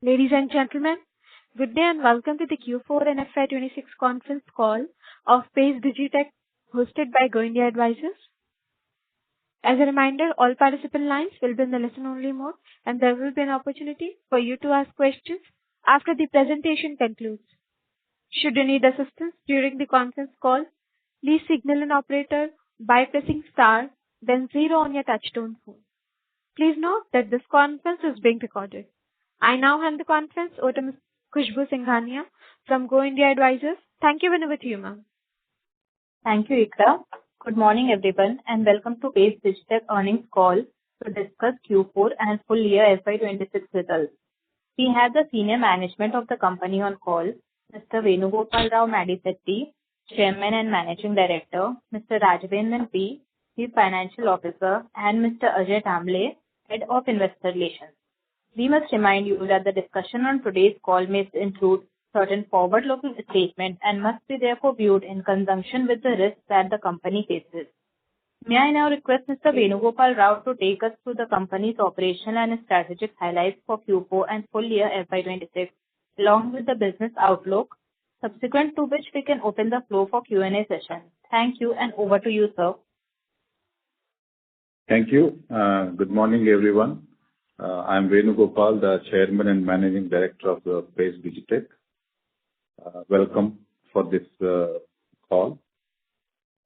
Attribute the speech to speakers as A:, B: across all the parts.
A: Ladies and gentlemen, good day and welcome to the Q4 and FY26 conference call of PACE Digitek, hosted by Go India Advisors. As a reminder, all participant lines will be in the listen-only mode, and there will be an opportunity for you to ask questions after the presentation concludes. Should you need assistance during the conference call, please signal an operator by pressing star, then 0 on your touchtone phone. Please note that this conference is being recorded. I now hand the conference over to Ms. Khushbu Singhania from Go India Advisors. Thank you, and over to you, ma'am.
B: Thank you, Ikra. Good morning, everyone, and welcome to PACE Digitek earnings call to discuss Q4 and full year FY26 results. We have the senior management of the company on call, Mr. Venugopal Rao Madisetti, Chairman and Managing Director, Mr. Rajavendran P, Chief Financial Officer, and Mr. Ajay Tamble, Head of Investor Relations. We must remind you that the discussion on today's call may include certain forward-looking statements and must be therefore viewed in conjunction with the risks that the company faces. May I now request Mr. Venugopal Rao to take us through the company's operational and strategic highlights for Q4 and full year FY26, along with the business outlook, subsequent to which we can open the floor for Q&A session. Thank you, and over to you, sir.
C: Thank you. Good morning, everyone. I'm Venugopal, the Chairman and Managing Director of the PACE Digitek. Welcome for this call.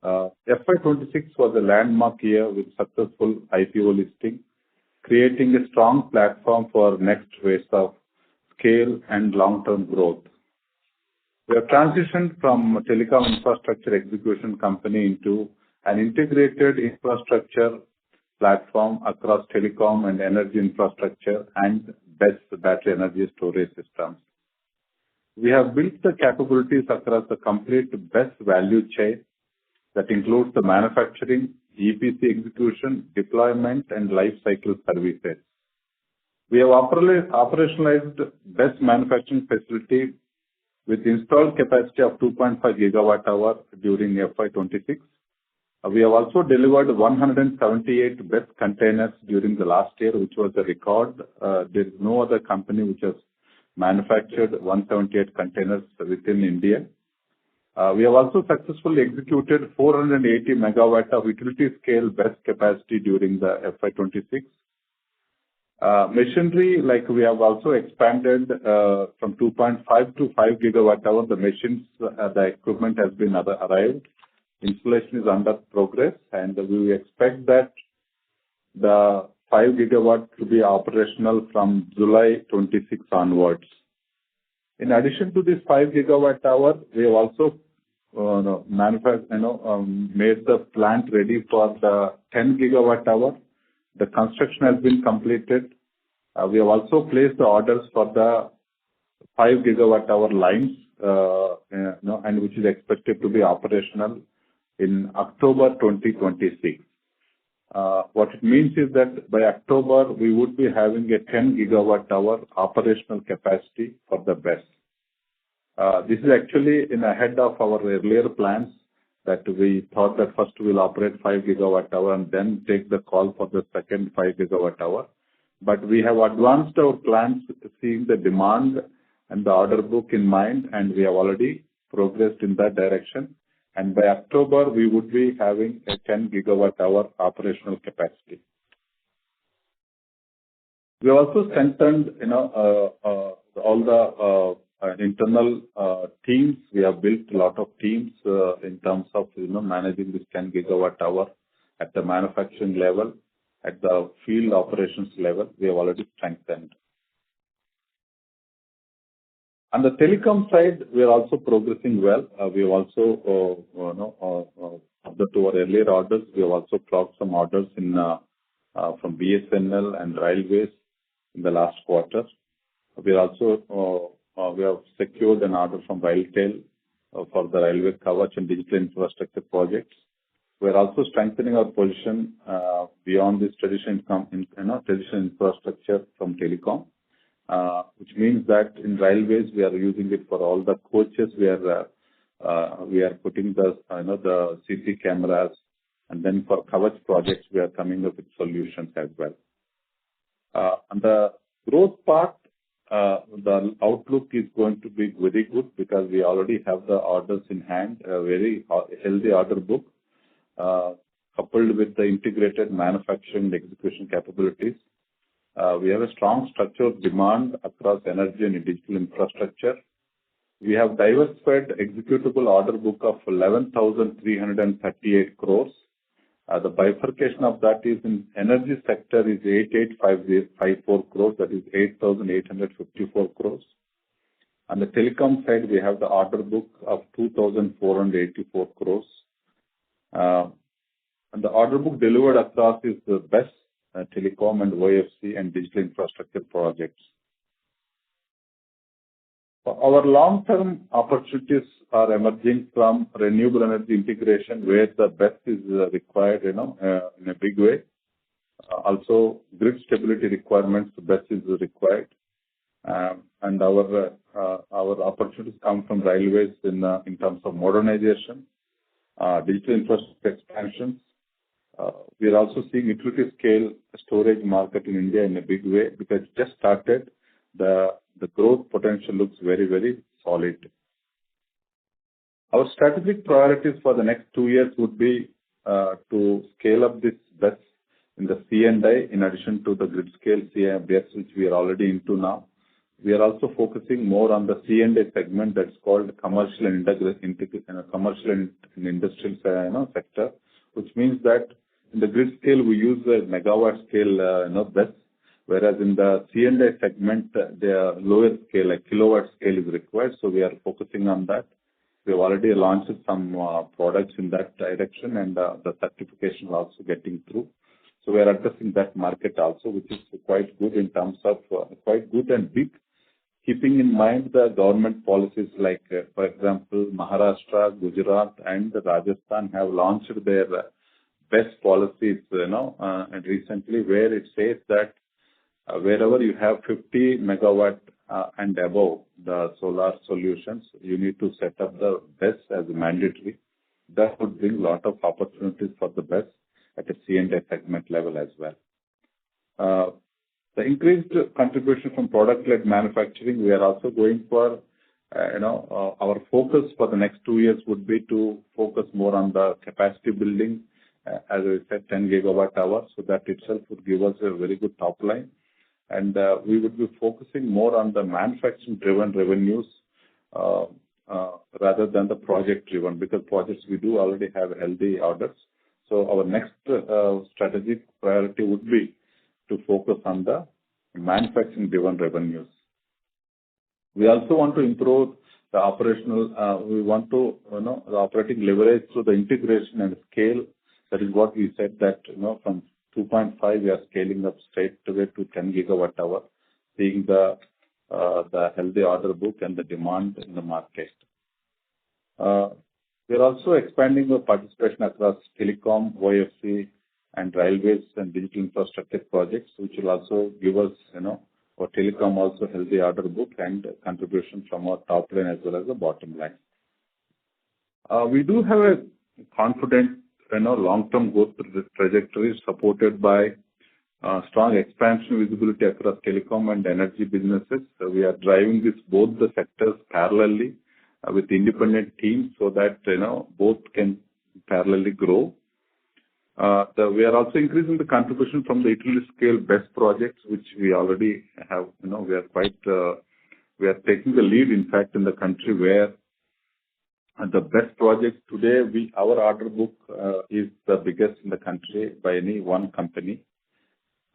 C: FY26 was a landmark year with successful IPO listing, creating a strong platform for next phase of scale and long-term growth. We have transitioned from a telecom infrastructure execution company into an integrated infrastructure platform across telecom and energy infrastructure and BESS battery energy storage systems. We have built the capabilities across the complete BESS value chain that includes the manufacturing, EPC execution, deployment, and life cycle services. We have operationalized BESS manufacturing facility with installed capacity of 2.5 gigawatt hour during FY26. We have also delivered 178 BESS containers during the last year, which was a record. There is no other company which has manufactured 178 containers within India. We have also successfully executed 480 megawatt of utility scale BESS capacity during the FY26. Machinery, like we have also expanded from 2.5 to 5 gigawatt hour. The machines, the equipment has been arrived. Installation is under progress, and we expect that the 5 gigawatt to be operational from July 26 onwards. In addition to this 5 gigawatt hour, we have also made the plant ready for the 10 gigawatt hour. The construction has been completed. We have also placed the orders for the 5 gigawatt hour lines, and which is expected to be operational in October 2026. What it means is that by October, we would be having a 10 gigawatt hour operational capacity for the BESS. This is actually in ahead of our earlier plans that we thought that first we'll operate 5 gigawatt hour and then take the call for the second 5 gigawatt hour. But we have advanced our plans seeing the demand and the order book in mind, and we have already progressed in that direction. And by October, we would be having a 10 gigawatt hour operational capacity. We have also strengthened, all the internal teams. We have built a lot of teams in terms of, managing this 10 gigawatt hour at the manufacturing level, at the field operations level. We have already strengthened. On the telecom side, we are also progressing well. We have also, after to our earlier orders, we have also clocked some orders from BSNL and railways in the last quarter. We also we have secured an order from Railtel for the railway coverage and digital infrastructure projects. We are also strengthening our position beyond this traditional infrastructure from telecom. Which means that in railways we are using it for all the coaches. We are putting the the CC cameras, and then for coverage projects we are coming up with solutions as well. On the growth part, the outlook is going to be very good because we already have the orders in hand, a very healthy order book, coupled with the integrated manufacturing and execution capabilities. We have a strong structured demand across energy and digital infrastructure. We have diversified executable order book of 11,338 crores. The bifurcation of that is in energy sector is 88,554 crores, that is 8,854 crores. On the telecom side, we have the order book of 2,484 crores. And the order book delivered across is the best telecom and OFC and digital infrastructure projects. Our long-term opportunities are emerging from renewable energy integration, where the best is required, in a big way. Also, grid stability requirements, the best is required. And our opportunities come from railways in terms of modernization, digital infrastructure expansions. We are also seeing utility scale storage market in India in a big way because it just started. The growth potential looks very, very solid. Our strategic priorities for the next 2 years would be to scale up this BESS in the C&I in addition to the grid scale BESS, which we are already into now. We are also focusing more on the C&I segment that's called commercial and industrial sector, which means that in the grid scale we use the megawatt scale BESS, whereas in the C&I segment the lower scale, like kilowatt scale, is required. So we are focusing on that. We have already launched some products in that direction, and the certification is also getting through. So we are addressing that market also, which is quite good in terms of quite good and big, keeping in mind the government policies like, for example, Maharashtra, Gujarat, and Rajasthan have launched their best policies, and recently, where it says that wherever you have 50 megawatt and above the solar solutions, you need to set up the BESS as mandatory. That would bring a lot of opportunities for the BESS at a C&I segment level as well. The increased contribution from product-led manufacturing, we are also going for, our focus for the next 2 years would be to focus more on the capacity building, as I said, 10 gigawatt hours. So that itself would give us a very good top line. And we would be focusing more on the manufacturing-driven revenues rather than the project-driven, because projects we do already have healthy orders. So our next strategic priority would be to focus on the manufacturing-driven revenues. We also want to improve the operational, we want to, the operating leverage through the integration and scale. That is what we said that, from 2.5 we are scaling up straight away to 10 gigawatt hour, seeing the healthy order book and the demand in the market. We are also expanding the participation across telecom, OFC, and railways and digital infrastructure projects, which will also give us, for telecom also healthy order book and contribution from our top line as well as the bottom line. We do have a confident, long-term growth trajectory supported by strong expansion visibility across telecom and energy businesses. So we are driving this both the sectors parallelly with independent teams so that both can parallelly grow. We are also increasing the contribution from the utility scale BESS projects, which we already have. We are quite we are taking the lead, in fact, in the country where the BESS projects today, our order book is the biggest in the country by any one company.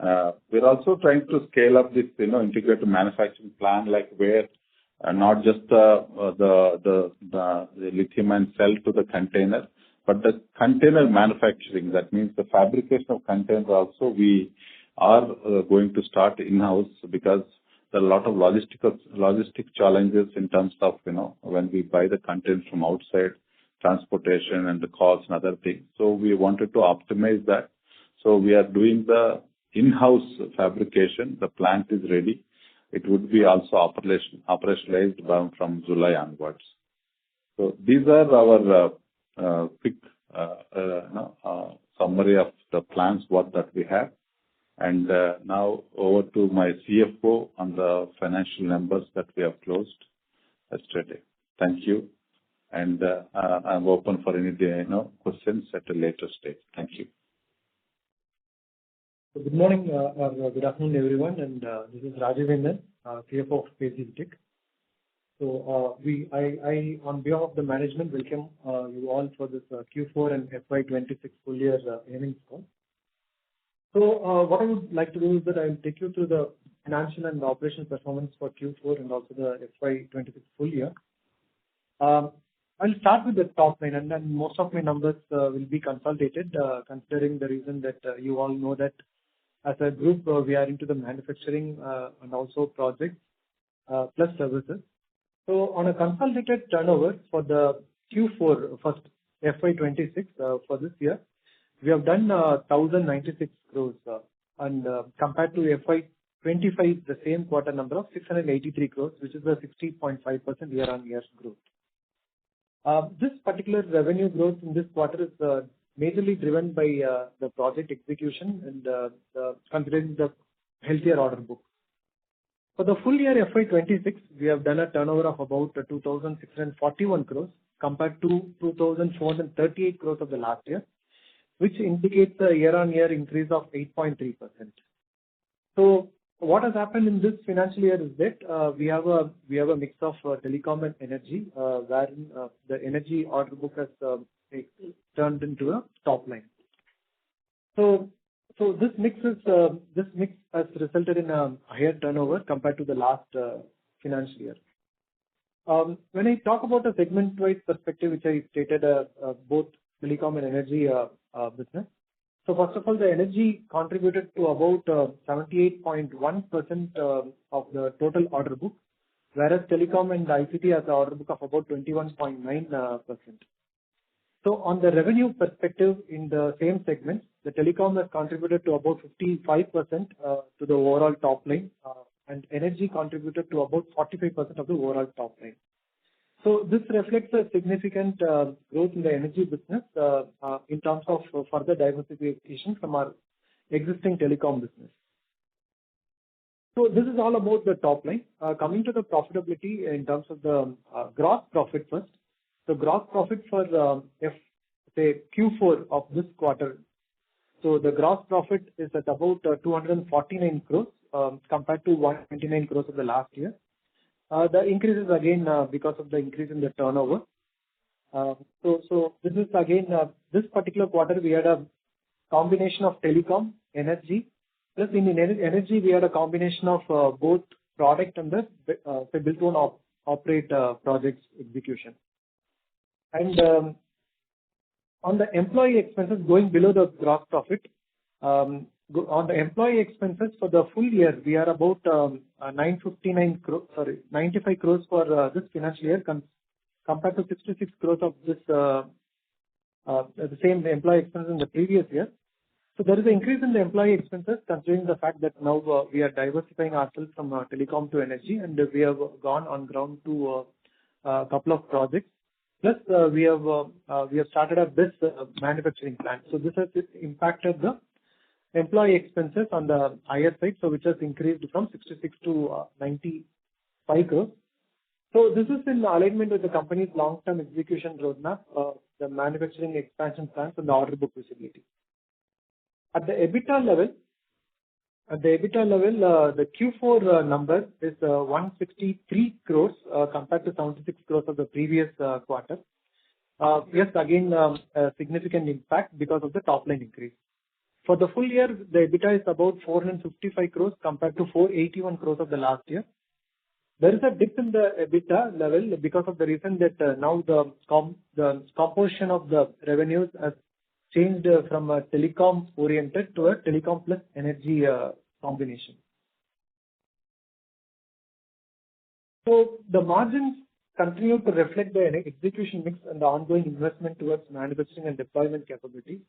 C: We're also trying to scale up this, integrated manufacturing plan, like where not just the lithium and cell to the container, but the container manufacturing. That means the fabrication of containers also we are going to start in-house, because there are a lot of logistic challenges in terms of, when we buy the containers from outside, transportation and the costs and other things. So we wanted to optimize that. So we are doing the in-house fabrication. The plant is ready. It would be also operationalized from July onwards. So these are our quick summary of the plans that we have. And now over to my CFO on the financial numbers that we have closed yesterday. Thank you. And I'm open for any questions at a later stage. Thank you.
D: Good morning or good afternoon, everyone. And this is Rajavendan, CFO of Digitek. So I, on behalf of the management, welcome you all for this Q4 and FY26 full year earnings call. So what I would like to do is that I will take you through the financial and operational performance for Q4 and also the FY26 full year. I'll start with the top line, and then most of my numbers will be consolidated, considering the reason that you all know that as a group we are into the manufacturing and also projects plus services. So on a consolidated turnover for the Q4 first FY26 for this year, we have done 1,096 crores and compared to FY25, the same quarter number of 683 crores, which is a 60.5% year-on-year growth. This particular revenue growth in this quarter is majorly driven by the project execution and considering the healthier order book. For the full year FY26, we have done a turnover of about 2,641 crores compared to 2,438 crores of the last year, which indicates a year-on-year increase of 8.3%. So what has happened in this financial year is that we have a mix of telecom and energy, wherein the energy order book has turned into a top line. So this mix has resulted in a higher turnover compared to the last financial year. When I talk about a segment-wise perspective, which I stated both telecom and energy business. So first of all, the energy contributed to about 78.1% of the total order book, whereas telecom and ICT has an order book of about 21.9%. So on the revenue perspective in the same segment, the telecom has contributed to about 55% to the overall top line, and energy contributed to about 45% of the overall top line. So this reflects a significant growth in the energy business in terms of further diversification from our existing telecom business. So this is all about the top line. Coming to the profitability in terms of the gross profit first. The gross profit for say Q4 of this quarter. So the gross profit is at about 249 crores compared to 129 crores of the last year. The increase is again because of the increase in the turnover. So this is again this particular quarter we had a combination of telecom, energy. Plus in energy we had a combination of both product and the build own operate projects execution. And on the employee expenses going below the gross profit, on the employee expenses for the full year, we are about 95 crores for this financial year compared to 66 crores of this the same employee expenses in the previous year. So there is an increase in the employee expenses considering the fact that now we are diversifying ourselves from telecom to energy, and we have gone on ground to a couple of projects. Plus we have started a BIS manufacturing plant. So this has impacted the employee expenses on the higher side, so which has increased from 66 to 95 crores. So this is in alignment with the company's long-term execution roadmap, the manufacturing expansion plans and the order book visibility. At the EBITDA level, the Q4 number is 163 crores compared to 76 crores of the previous quarter. Yes, again, a significant impact because of the top line increase. For the full year, the EBITDA is about 455 crores compared to 481 crores of the last year. There is a dip in the EBITDA level because of the reason that now the composition of the revenues has changed from a telecom oriented to a telecom plus energy combination. So the margins continue to reflect the execution mix and the ongoing investment towards manufacturing and deployment capabilities.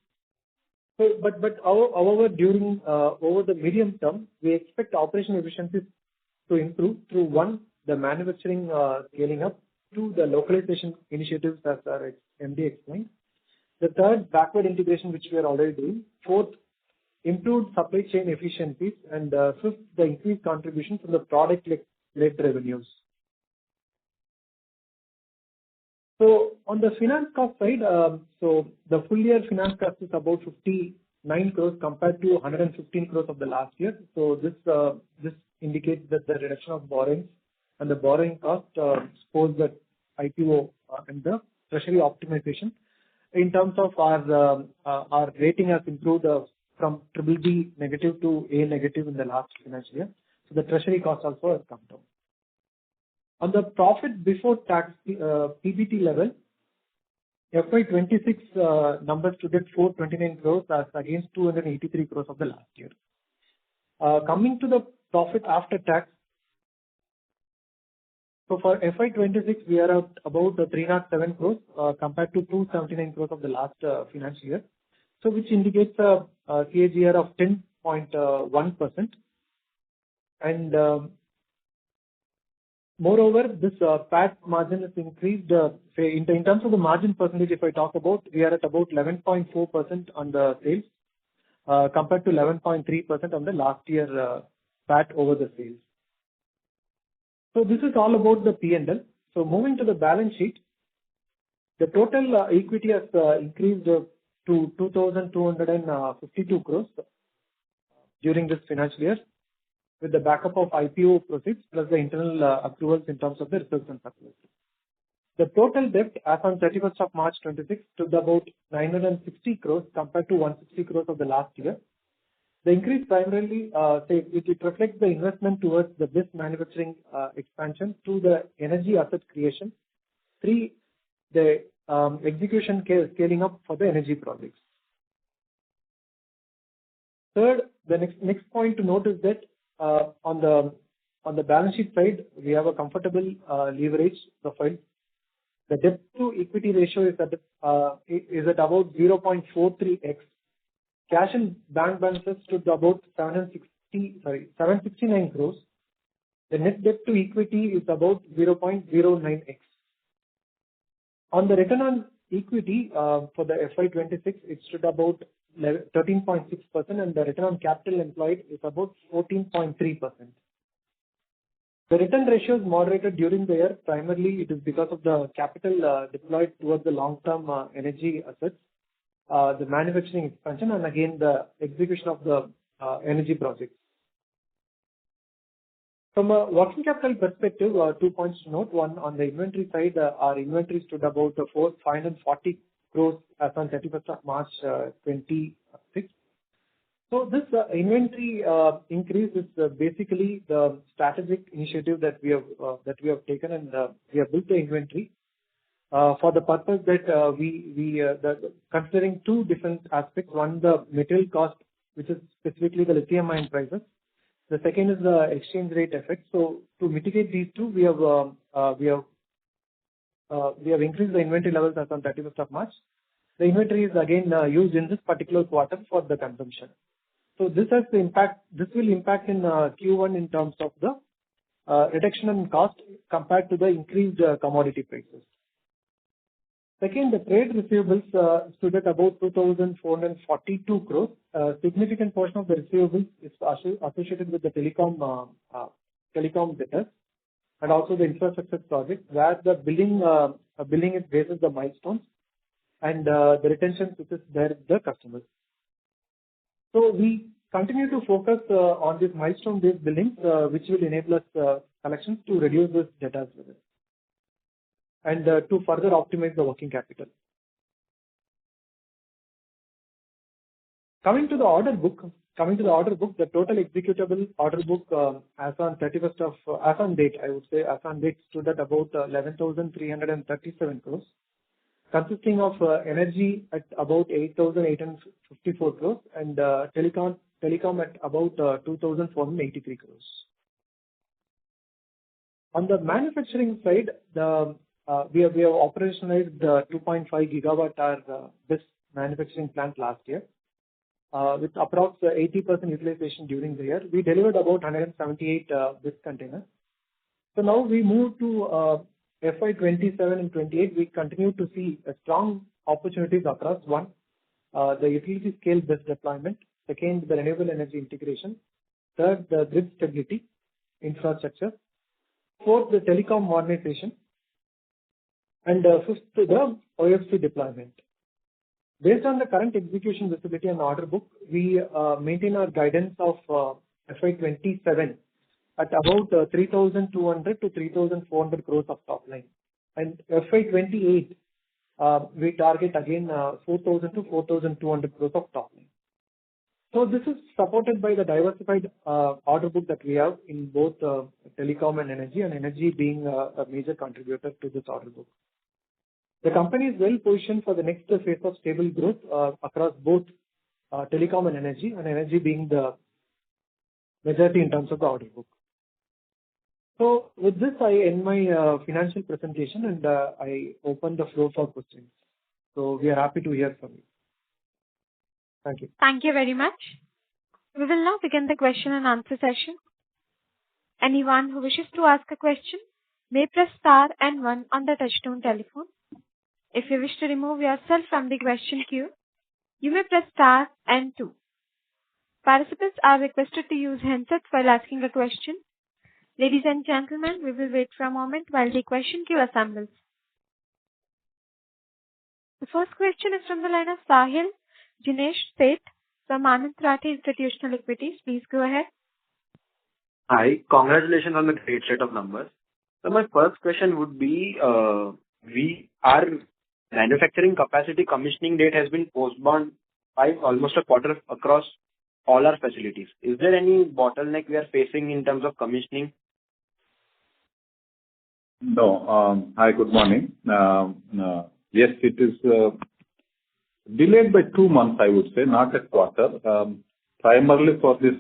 D: So, but however, during over the medium term, we expect operational efficiencies to improve through one, the manufacturing scaling up, two, the localization initiatives as our MD explained. The third, backward integration, which we are already doing. Fourth, improved supply chain efficiencies, and fifth, the increased contribution from the product-led revenues. So on the finance cost side, so the full year finance cost is about 59 crores compared to 115 crores of the last year. So this indicates that the reduction of borrowings and the borrowing cost suppose that IPO and the treasury optimization. In terms of our rating has improved from BBB negative to A negative in the last financial year. So the treasury cost also has come down. On the profit before tax PBT level, FY26 numbers stood at 429 crores as against 283 crores of the last year. Coming to the profit after tax, so for FY26 we are at about 307 crores compared to 279 crores of the last financial year. So which indicates a CAGR of 10.1%. And moreover, this PAT margin is increased. Say in terms of the margin percentage, if I talk about, we are at about 11.4% on the sales compared to 11.3% on the last year PAT over the sales. So this is all about the P&L. So moving to the balance sheet, the total equity has increased to 2,252 crores during this financial year, with the backup of IPO proceeds plus the internal accruals in terms of the reserves and surplus. The total debt as on 31st of March 26 stood about 960 crores compared to 160 crores of the last year. The increase primarily it reflects the investment towards the BIS manufacturing expansion to the energy asset creation, three, the execution scaling up for the energy projects. Third, the next point to note is that on the balance sheet side, we have a comfortable leverage profile. The debt to equity ratio is at about 0.43x. Cash and bank balances stood about 769 crores. The net debt to equity is about 0.09x. On the return on equity for the FY26, it stood about 13.6%, and the return on capital employed is about 14.3%. The return ratio is moderated during the year. Primarily, it is because of the capital deployed towards the long-term energy assets, the manufacturing expansion, and again the execution of the energy projects. From a working capital perspective, 2 points to note. One, on the inventory side, our inventory stood about 540 crores as on 31st of March 26. So this inventory increase is basically the strategic initiative that we have taken, and we have built the inventory for the purpose that considering two different aspects. One, the material cost, which is specifically the lithium ion prices. The second is the exchange rate effect. So to mitigate these two, we have increased the inventory levels as on 31st of March. The inventory is again used in this particular quarter for the consumption. So this has the impact. This will impact in Q1 in terms of the reduction in cost compared to the increased commodity prices. Second, the trade receivables stood at about 2,442 crores. A significant portion of the receivables is associated with the telecom debtors and also the infrastructure project, where the billing is based on the milestones and the retention which is there with the customers. So we continue to focus on this milestone-based billings, which will enable us collections to reduce this debtors level and to further optimize the working capital. Coming to the order book, the total executable order book as on date, I would say, as on date stood at about 11,337 crores, consisting of energy at about 8,854 crores and telecom at about 2,483 crores. On the manufacturing side, we have operationalized the 2.5 gigawatt hour BIS manufacturing plant last year with approx 80% utilization during the year. We delivered about 178 BIS containers. So now we move to FY27 and 28. We continue to see strong opportunities across one, the utility scale BIS deployment. Second, the renewable energy integration. Third, the grid stability infrastructure. Fourth, the telecom modernization. And fifth, the OFC deployment. Based on the current execution visibility and order book, we maintain our guidance of FY27 at about 3,200 to 3,400 crores of top line. And FY28, we target again 4,000 to 4,200 crores of top line. So this is supported by the diversified order book that we have in both telecom and energy being a major contributor to this order book. The company is well positioned for the next phase of stable growth across both telecom and energy being the majority in terms of the order book. So with this, I end my financial presentation and I open the floor for questions. So we are happy to hear from you. Thank you.
A: Thank you very much. We will now begin the question and answer session. Anyone who wishes to ask a question may press star and 1 on the touchtone telephone. If you wish to remove yourself from the question queue, you may press star and 2. Participants are requested to use handsets while asking a question. Ladies and gentlemen, we will wait for a moment while the question queue assembles. The first question is from the line of Sahil Jinesh Seth from Anand Rathi Institutional Equities. Please go ahead.
E: Hi, congratulations on the great set of numbers. So my first question would be, our manufacturing capacity commissioning date has been postponed by almost a quarter across all our facilities. Is there any bottleneck we are facing in terms of commissioning?
C: No. Hi, good morning. Yes, it is delayed by 2 months, I would say, not a quarter. Primarily for this,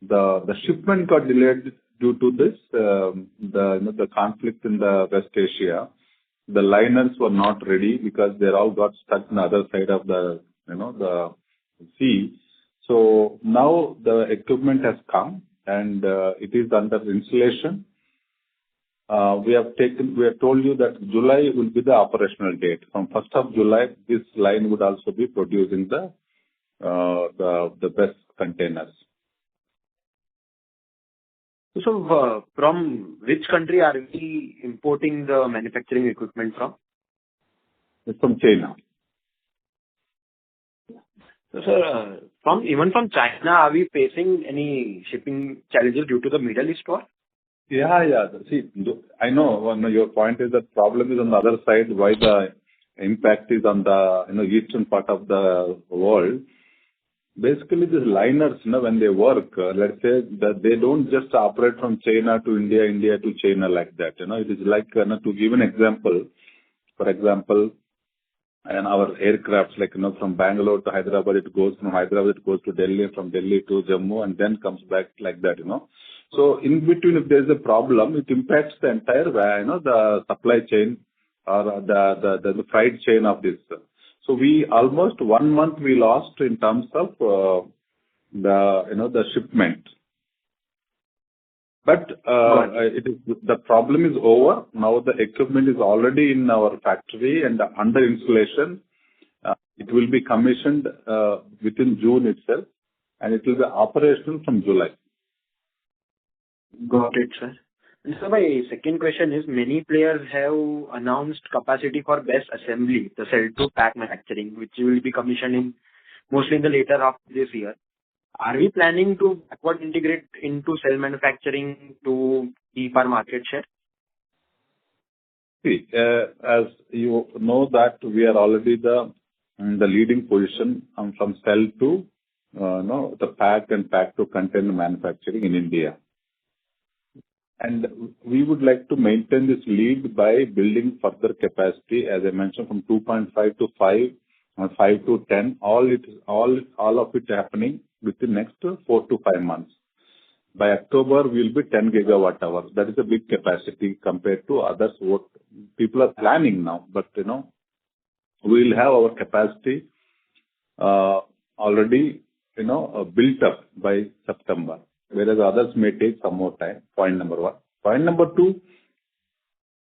C: the shipment got delayed due to this, the conflict in the West Asia. The liners were not ready because they all got stuck on the other side of the, the sea. So now the equipment has come and it is under installation. We have told you that July will be the operational date. From 1st of July, this line would also be producing the best containers.
E: So, from which country are we importing the manufacturing equipment from?
C: It's from China.
E: So, sir, even from China, are we facing any shipping challenges due to the Middle East war?
C: Yeah. See, I know your point is that problem is on the other side, why the impact is on the eastern part of the world. Basically, these liners, when they work, let's say that they don't just operate from China to India, India to China like that. It is like, to give an example, for example, and our aircrafts, like, from Bangalore to Hyderabad, it goes from Hyderabad, it goes to Delhi, from Delhi to Jammu, and then comes back like that, So in between, if there's a problem, it impacts the entire, the supply chain or the freight chain of this. So we almost 1 month we lost in terms of the shipment. But the problem is over. Now the equipment is already in our factory and under installation. It will be commissioned within June itself, and it will be operational from July.
E: Got it, sir. And so my second question is, many players have announced capacity for best assembly, the cell to pack manufacturing, which will be commissioned mostly in the later half of this year. Are we planning to backward integrate into cell manufacturing to keep our market share?
C: See, as you know that we are already in the leading position from cell to the pack and pack to container manufacturing in India. And we would like to maintain this lead by building further capacity, as I mentioned, from 2.5 to 5 and 5 to 10. All of it happening within next 4 to 5 months. By October, we will be 10 gigawatt hours. That is a big capacity compared to others. What people are planning now, but we will have our capacity already built up by September, whereas others may take some more time. Point number 1. Point number 2,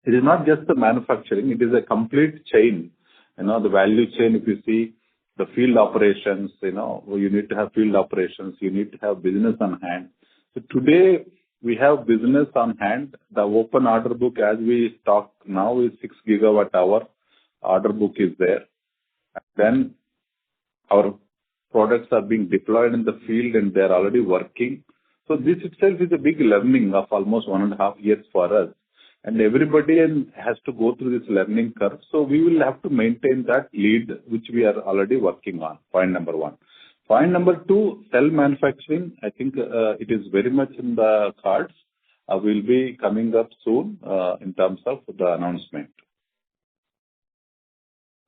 C: it is not just the manufacturing, it is a complete chain. The value chain, if you see, the field operations, you need to have field operations, you need to have business on hand. So today, we have business on hand. The open order book, as we talk now, is 6 gigawatt hour. Order book is there. And then our products are being deployed in the field and they're already working. So this itself is a big learning of almost 1.5 years for us. And everybody has to go through this learning curve. So we will have to maintain that lead, which we are already working on. Point number 1. Point number 2, cell manufacturing. I think it is very much in the cards. Will be coming up soon in terms of the announcement.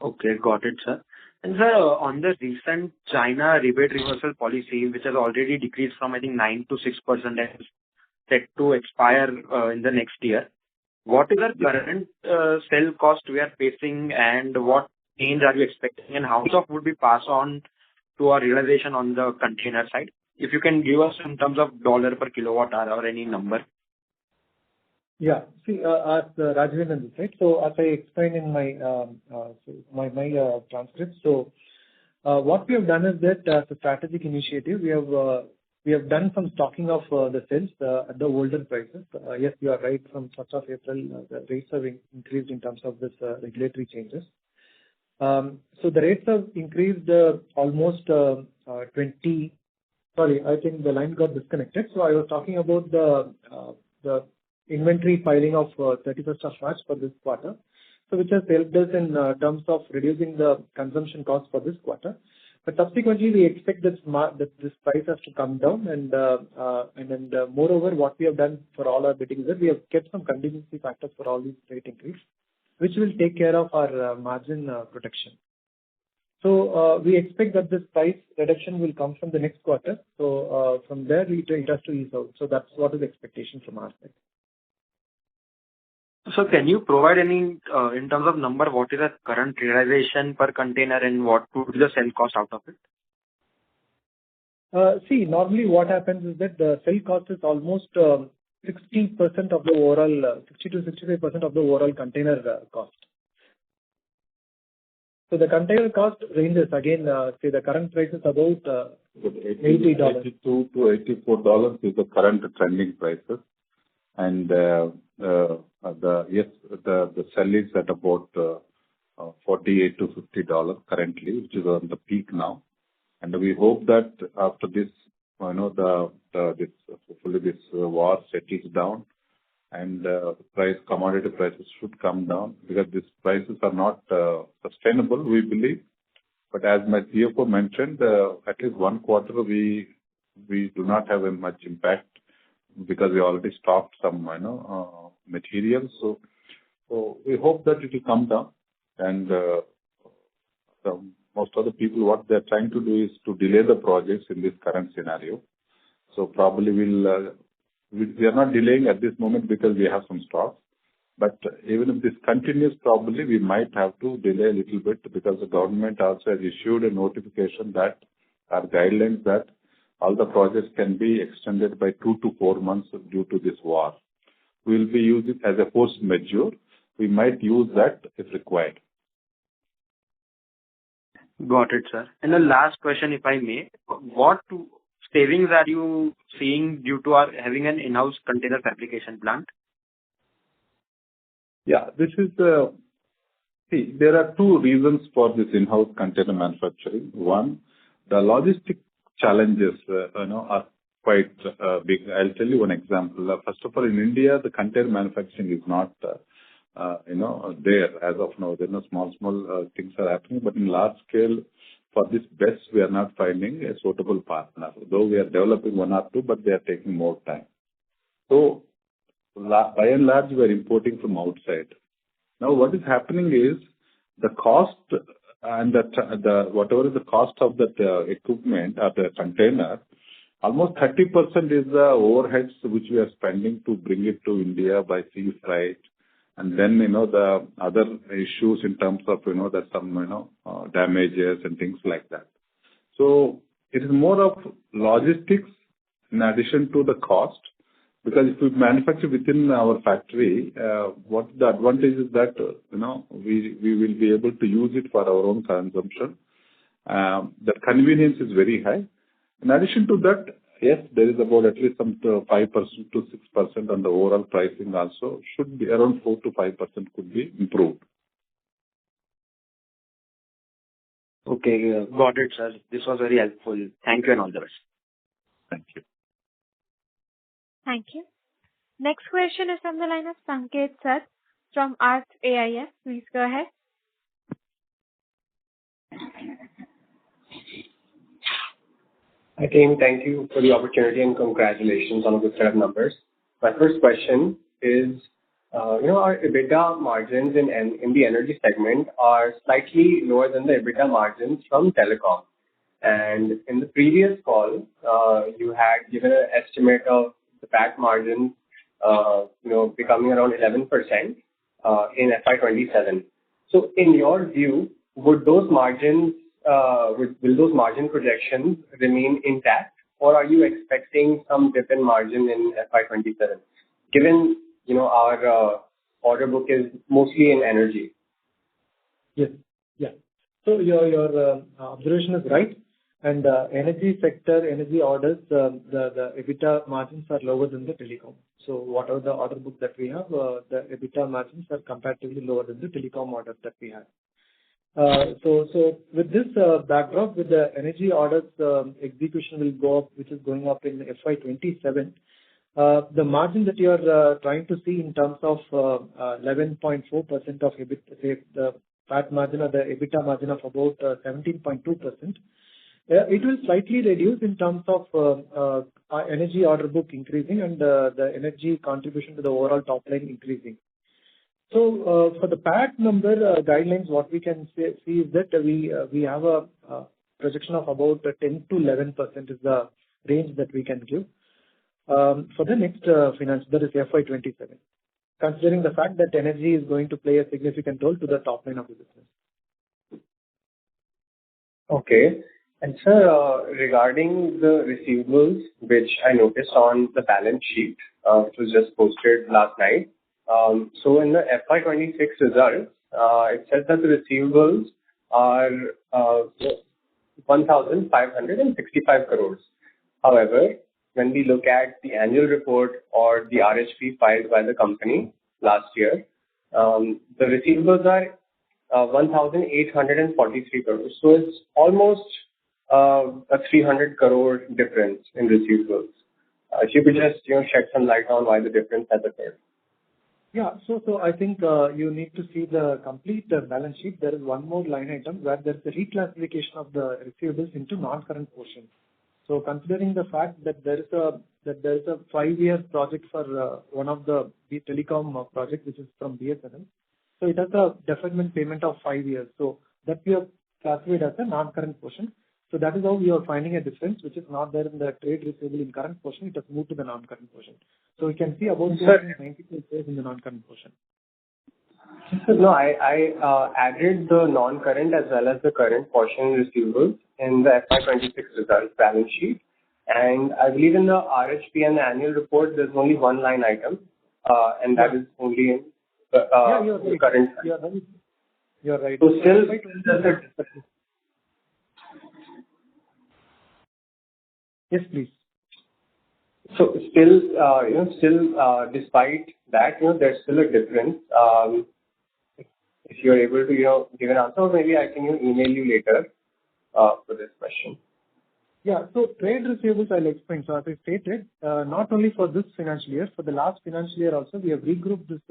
E: Okay, got it, sir. And sir, on the recent China rebate reversal policy, which has already decreased from, I think, 9 to 6% and is set to expire in the next year, what is our current cell cost we are facing and what change are you expecting and how much of would be passed on to our realization on the container side? If you can give us in terms of dollar per kilowatt hour or any number.
D: Yeah. See, as Rajendran said, so as I explained in my transcript, so what we have done is that as a strategic initiative, we have done some stocking of the cells at the older prices. Yes, you are right. From 1st of April, the rates have increased in terms of this regulatory changes. So the rates have increased almost 20. Sorry, I think the line got disconnected. So I was talking about the inventory filing of 31st of March for this quarter, so which has helped us in terms of reducing the consumption cost for this quarter. But subsequently, we expect that this price has to come down, and moreover, what we have done for all our bidding is that we have kept some contingency factors for all these rate increase, which will take care of our margin protection. So we expect that this price reduction will come from the next quarter. So from there, it has to ease out. So that's what is the expectation from our side.
E: So can you provide any, in terms of number, what is the current realization per container and what would be the cell cost out of it?
D: See, normally what happens is that the cell cost is almost 60% of the overall, 60 to 65% of the overall container cost. So the container cost ranges again, say the current price is about $80.
C: $82 to $84 is the current trending prices. And the cell is at about $48 to $50 currently, which is on the peak now. And we hope that after this, hopefully this war settles down and commodity prices should come down because these prices are not sustainable, we believe. But as my CFO mentioned, at least 1 quarter we do not have a much impact because we already stocked some materials. So we hope that it will come down. And most of the people, what they're trying to do is to delay the projects in this current scenario. So probably we are not delaying at this moment because we have some stocks. But even if this continues, probably we might have to delay a little bit because the government also has issued a notification that our guidelines that all the projects can be extended by 2 to 4 months due to this war. We will be using as a force majeure. We might use that if required.
E: Got it, sir. And the last question, if I may, what savings are you seeing due to our having an in-house container fabrication plant?
C: Yeah, this is see, there are 2 reasons for this in-house container manufacturing. One, the logistic challenges, are quite big. I'll tell you one example. First of all, in India, the container manufacturing is not, there as of now. There are no small things are happening, but in large scale, for this best, we are not finding a suitable partner. Though we are developing 1 or 2, but they are taking more time. So, by and large, we are importing from outside. Now, what is happening is the cost and whatever is the cost of that equipment or the container, almost 30% is the overheads which we are spending to bring it to India by sea freight. And then, the other issues in terms of, there's some, damages and things like that. So it is more of logistics in addition to the cost. Because if we manufacture within our factory, what the advantage is that, we will be able to use it for our own consumption. The convenience is very high. In addition to that, yes, there is about at least some 5% to 6% on the overall pricing also. Should be around 4 to 5% could be improved.
E: Okay, got it, sir. This was very helpful. Thank you and all the best.
C: Thank you.
A: Thank you. Next question is from the line of Sanket Sat from Arts AIF. Please go ahead.
F: Hi team, thank you for the opportunity and congratulations on a good set of numbers. My first question is, our EBITDA margins in the energy segment are slightly lower than the EBITDA margins from telecom. And in the previous call, you had given an estimate of the PAT margins, becoming around 11% in FY27. So in your view, would those margins, will those margin projections remain intact, or are you expecting some dip in margin in FY27? Given, our order book is mostly in energy.
D: Yes. Yeah. So your observation is right. And energy sector, energy orders, the EBITDA margins are lower than the telecom. So whatever the order book that we have, the EBITDA margins are comparatively lower than the telecom orders that we have. So with this backdrop, with the energy orders, execution will go up, which is going up in FY27. The margin that you are trying to see in terms of 11.4% of EBITDA, say the PAT margin or the EBITDA margin of about 17.2%, it will slightly reduce in terms of energy order book increasing and the energy contribution to the overall top line increasing. So for the PAT number guidelines, what we can see is that we have a projection of about 10 to 11% is the range that we can give for the next finance, that is FY27, considering the fact that energy is going to play a significant role to the top line of the business.
F: Okay. And sir, regarding the receivables, which I noticed on the balance sheet, which was just posted last night. So in the FY26 results, it says that the receivables are 1,565 crores. However, when we look at the annual report or the RHP filed by the company last year, the receivables are 1,843 crores. So it's almost a 300 crore difference in receivables. If you could just shed some light on why the difference has occurred.
D: Yeah, so I think you need to see the complete balance sheet. There is one more line item where there is a reclassification of the receivables into non-current portion. So considering the fact that there is a 5-year project for one of the telecom project, which is from BSNL. So it has a deferment payment of 5 years. So that we have classified as a non-current portion. So that is how we are finding a difference, which is not there in the trade receivable in current portion. It has moved to the non-current portion. So we can see about 292 crores in the non-current portion.
F: So no, I added the non-current as well as the current portion receivables in the FY26 results balance sheet. And I believe in the RHP and the annual report, there's only one line item, and that is only in the current.
D: You're right.
F: So still,
D: yes, please.
F: So still, despite that, there's still a difference. If you're able to, give an answer, or maybe I can email you later for this question.
D: Yeah, so trade receivables, I'll explain. So as I stated, not only for this financial year, for the last financial year also, we have regrouped this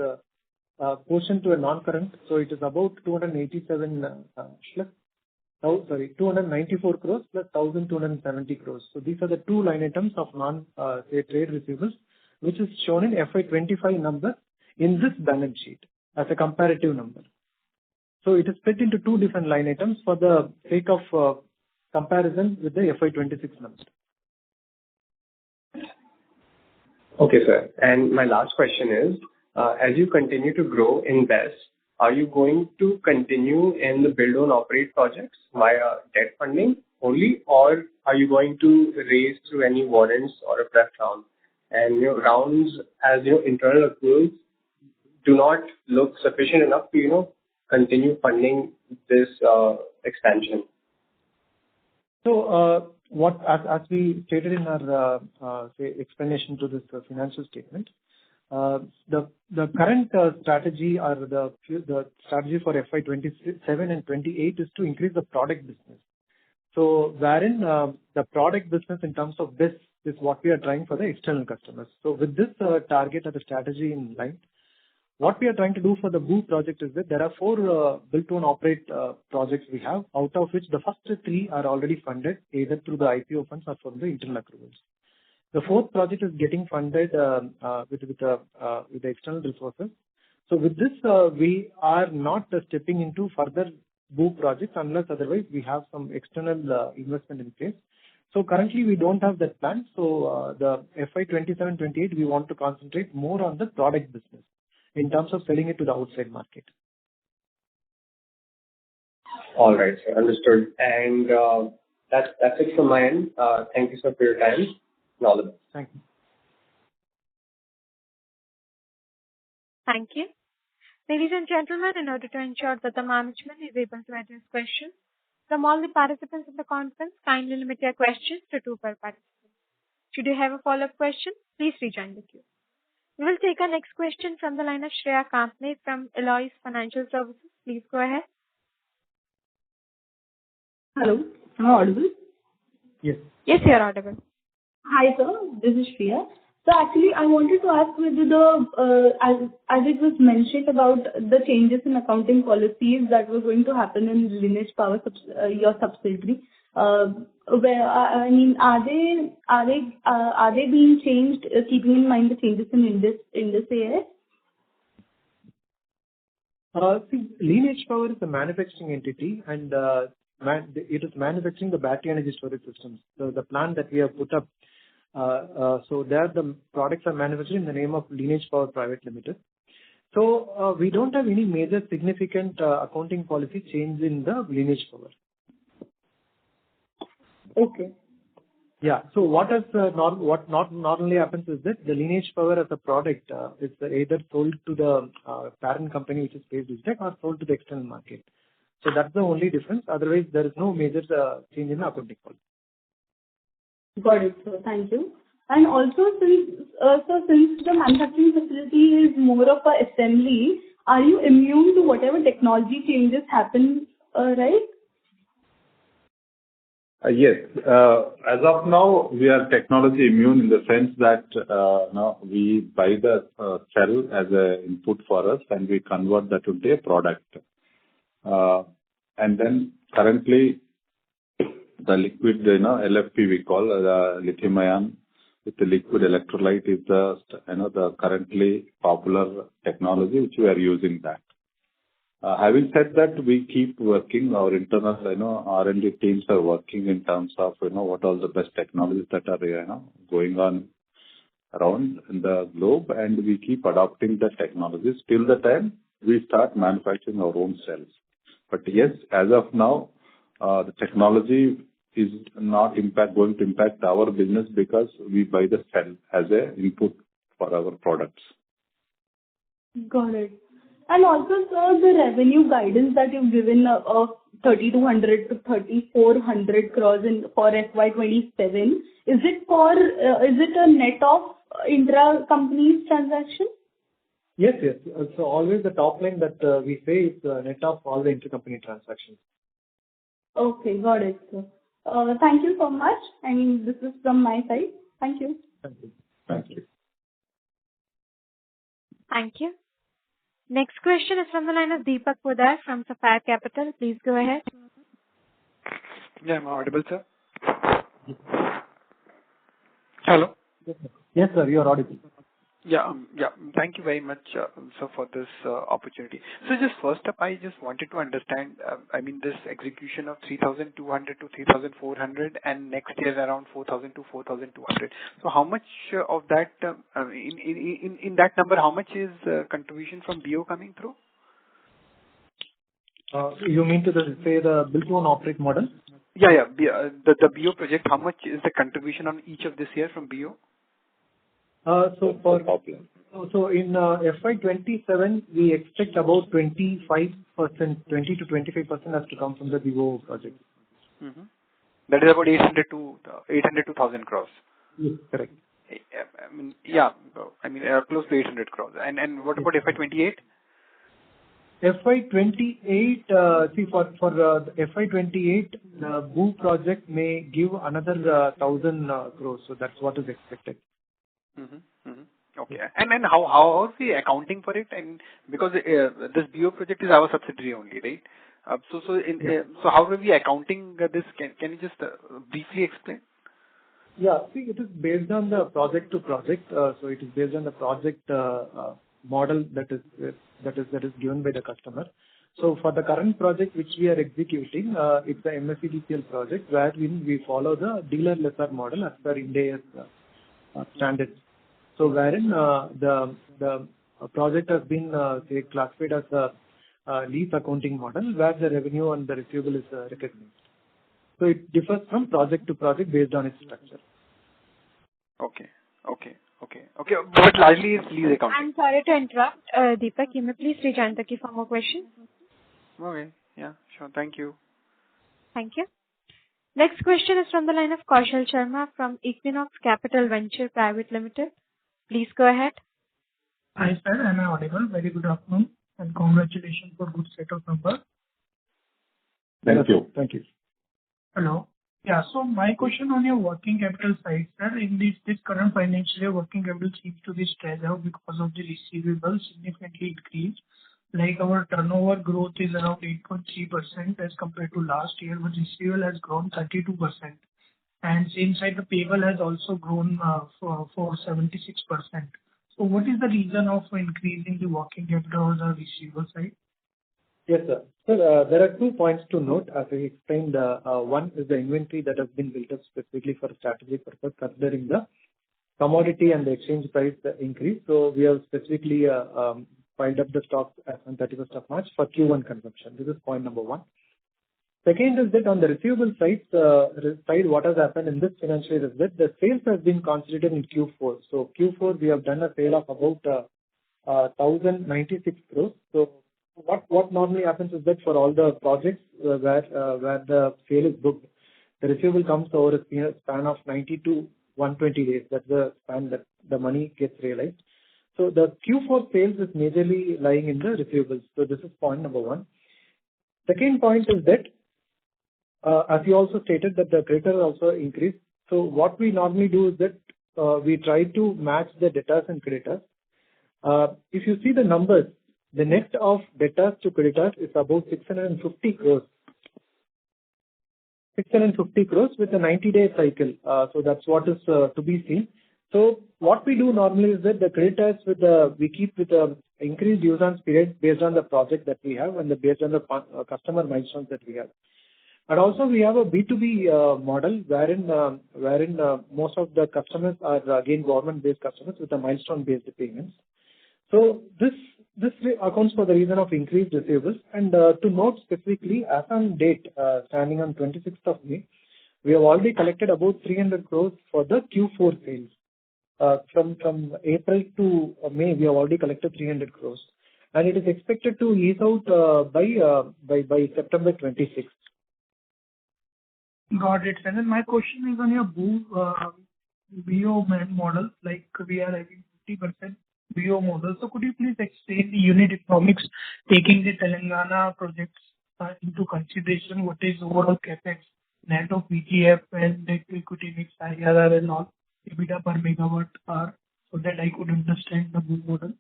D: portion to a non-current. So it is about 294 crores plus 1,270 crores. So these are the two line items of trade receivables, which is shown in FY25 number in this balance sheet as a comparative number. So it is split into two different line items for the sake of comparison with the FY26 number.
F: Okay, sir. And my last question is, as you continue to grow in BESS, are you going to continue in the build own operate projects via debt funding only, or are you going to raise through any warrants or a pref round? And rounds as internal accruals do not look sufficient enough to continue funding this expansion.
D: So, as we stated in our explanation to this financial statement, the current strategy or the strategy for FY27 and 28 is to increase the product business. So, wherein the product business in terms of this is what we are trying for the external customers. So, with this target or the strategy in mind, what we are trying to do for the BOO project is that there are 4 build-to-operate projects we have, out of which the first 3 are already funded, either through the IPO funds or from the internal accruals. The 4th project is getting funded with the external resources. So with this, we are not stepping into further BOO projects unless otherwise we have some external investment in place. So currently we don't have that plan. So the FY27-28 we want to concentrate more on the product business in terms of selling it to the outside market.
F: All right, sir. Understood. And that's it from my end. Thank you, sir, for your time. And all the best.
D: Thank you.
A: Thank you. Ladies and gentlemen, in order to ensure that the management is able to address questions from all the participants in the conference, kindly limit your questions to 2 per participant. Should you have a follow-up question, please rejoin the queue. We will take our next question from the line of Shreya Kampne from Eloise Financial Services. Please go ahead.
G: Hello, am I audible?
D: Yes.
A: Yes, you are audible.
G: Hi, sir. This is Shreya. So actually, I wanted to ask whether as it was mentioned about the changes in accounting policies that were going to happen in Lineage Power, your subsidiary. Where I mean, are they being changed, keeping in mind the changes in Indus AS?
D: See, Lineage Power is a manufacturing entity, and it is manufacturing the battery energy storage systems. So the plant that we have put up, so there the products are manufactured in the name of Lineage Power Private Limited. So we don't have any major significant accounting policy change in the Lineage Power.
G: Okay.
D: Yeah. So what not normally happens is that the Lineage Power as a product is either sold to the parent company, which is Digitek, or sold to the external market. So that's the only difference. Otherwise, there is no major change in the accounting policy.
G: Got it, sir. Thank you. And also, since the manufacturing facility is more of a assembly, are you immune to whatever technology changes happen, right?
C: Yes. As of now, we are technology immune in the sense that now we buy the cell as an input for us and we convert that into a product. And then currently, the liquid, LFP we call lithium ion with the liquid electrolyte is the currently popular technology which we are using that. Having said that, we keep working. Our internal, R&D teams are working in terms of, what are the best technologies that are, going on around in the globe, and we keep adopting the technologies till the time we start manufacturing our own cells. But yes, as of now, the technology is not going to impact our business because we buy the cell as an input for our products.
G: Got it. And also, sir, the revenue guidance that you've given of 3,200 to 3,400 crores for FY27, is it a net of intra-company transaction?
D: Yes. So always the top line that we say is net of all the intercompany transactions.
G: Okay, got it, sir. Thank you so much. I mean, this is from my side. Thank you.
D: Thank you. Thank you.
A: Thank you. Next question is from the line of Deepak Poddar from Sapphire Capital. Please go ahead.
H: Yeah, am I audible, sir? Hello?
D: Yes, sir, you are audible.
H: Yeah. Thank you very much, sir, for this opportunity. So just first up, I just wanted to understand, this execution of 3,200 to 3,400 and next year around 4,000 to 4,200. So how much of that, in that number, how much is contribution from BO coming through?
D: You mean to say the build-to-operate model?
H: Yeah. The BO project, how much is the contribution on each of this year from BO?
D: So in FY27, we expect about 25%, 20 to 25% has to come from the BO project.
H: Mm-hmm. That is about 800 to 1,000 crores.
D: Yes, correct.
H: Close to 800 crores. And what about FY28?
D: FY28, for FY28, the BOO project may give another 1,000 crores. So that's what is expected.
H: Okay. And how is the accounting for it? And because this BO project is our subsidiary only, right? So how are we accounting this? Can you just briefly explain?
D: Yeah. See, it is based on the project to project. So it is based on the project model that is given by the customer. So for the current project which we are executing, it's a MSEDCL project wherein we follow the dealer lessor model as per India's standards. So wherein the project has been classified as a lease accounting model where the revenue and the receivable is recognized. So it differs from project to project based on its structure.
H: Okay. But largely it's lease accounting.
A: I'm sorry to interrupt. Deepak, you may please rejoin the queue for more questions.
H: Okay. Yeah, sure. Thank you.
A: Thank you. Next question is from the line of Kaushal Sharma from Equinox Capital Venture Private Limited. Please go ahead.
I: Hi, sir. Am I audible? Very good afternoon, and congratulations for good set of numbers.
C: Thank you.
D: Thank you.
I: Hello. Yeah, so my question on your working capital side, sir, in this current financial year, working capital seems to be stretched out because of the receivables significantly increased. Like our turnover growth is around 8.3% as compared to last year, but receivable has grown 32%. And same side, the payable has also grown for 76%. So what is the reason of increasing the working capital on the receivable side?
D: Yes, sir. So there are 2 points to note. As I explained, one is the inventory that has been built up specifically for strategic purpose, considering the commodity and the exchange price increase. So we have specifically piled up the stocks as on 31st of March for Q1 consumption. This is point number 1. Second is that on the receivable side, what has happened in this financial year is that the sales has been concentrated in Q4. So Q4 we have done a sale of about 1,096 crores. So what normally happens is that for all the projects where the sale is booked, the receivable comes over a span of 90 to 120 days. That's the span that the money gets realized. So the Q4 sales is majorly lying in the receivables. So this is point number 1. Second point is that, as you also stated, that the creditors also increased. So what we normally do is that we try to match the debtors and creditors. If you see the numbers, the net of debtors to creditors is about 650 crores. 650 crores with a 90-day cycle. So that's what is to be seen. So what we do normally is that the creditors we keep with the increased usance period based on the project that we have and based on the customer milestones that we have. And also we have a B2B model wherein most of the customers are again government-based customers with a milestone-based payments. So this accounts for the reason of increased receivables. And to note specifically, as on date, standing on 26th of May, we have already collected about 300 crores for the Q4 sales. From April to May, we have already collected 300 crores. And it is expected to ease out by September 26th.
I: Got it. And then my question is on your BO model, like we are having 50% BO model. So could you please explain the unit economics, taking the Telangana projects into consideration? What is overall capex, net of VGF and debt to equity mix, IRR and all, EBITDA per megawatt hour, so that I could understand the BO model?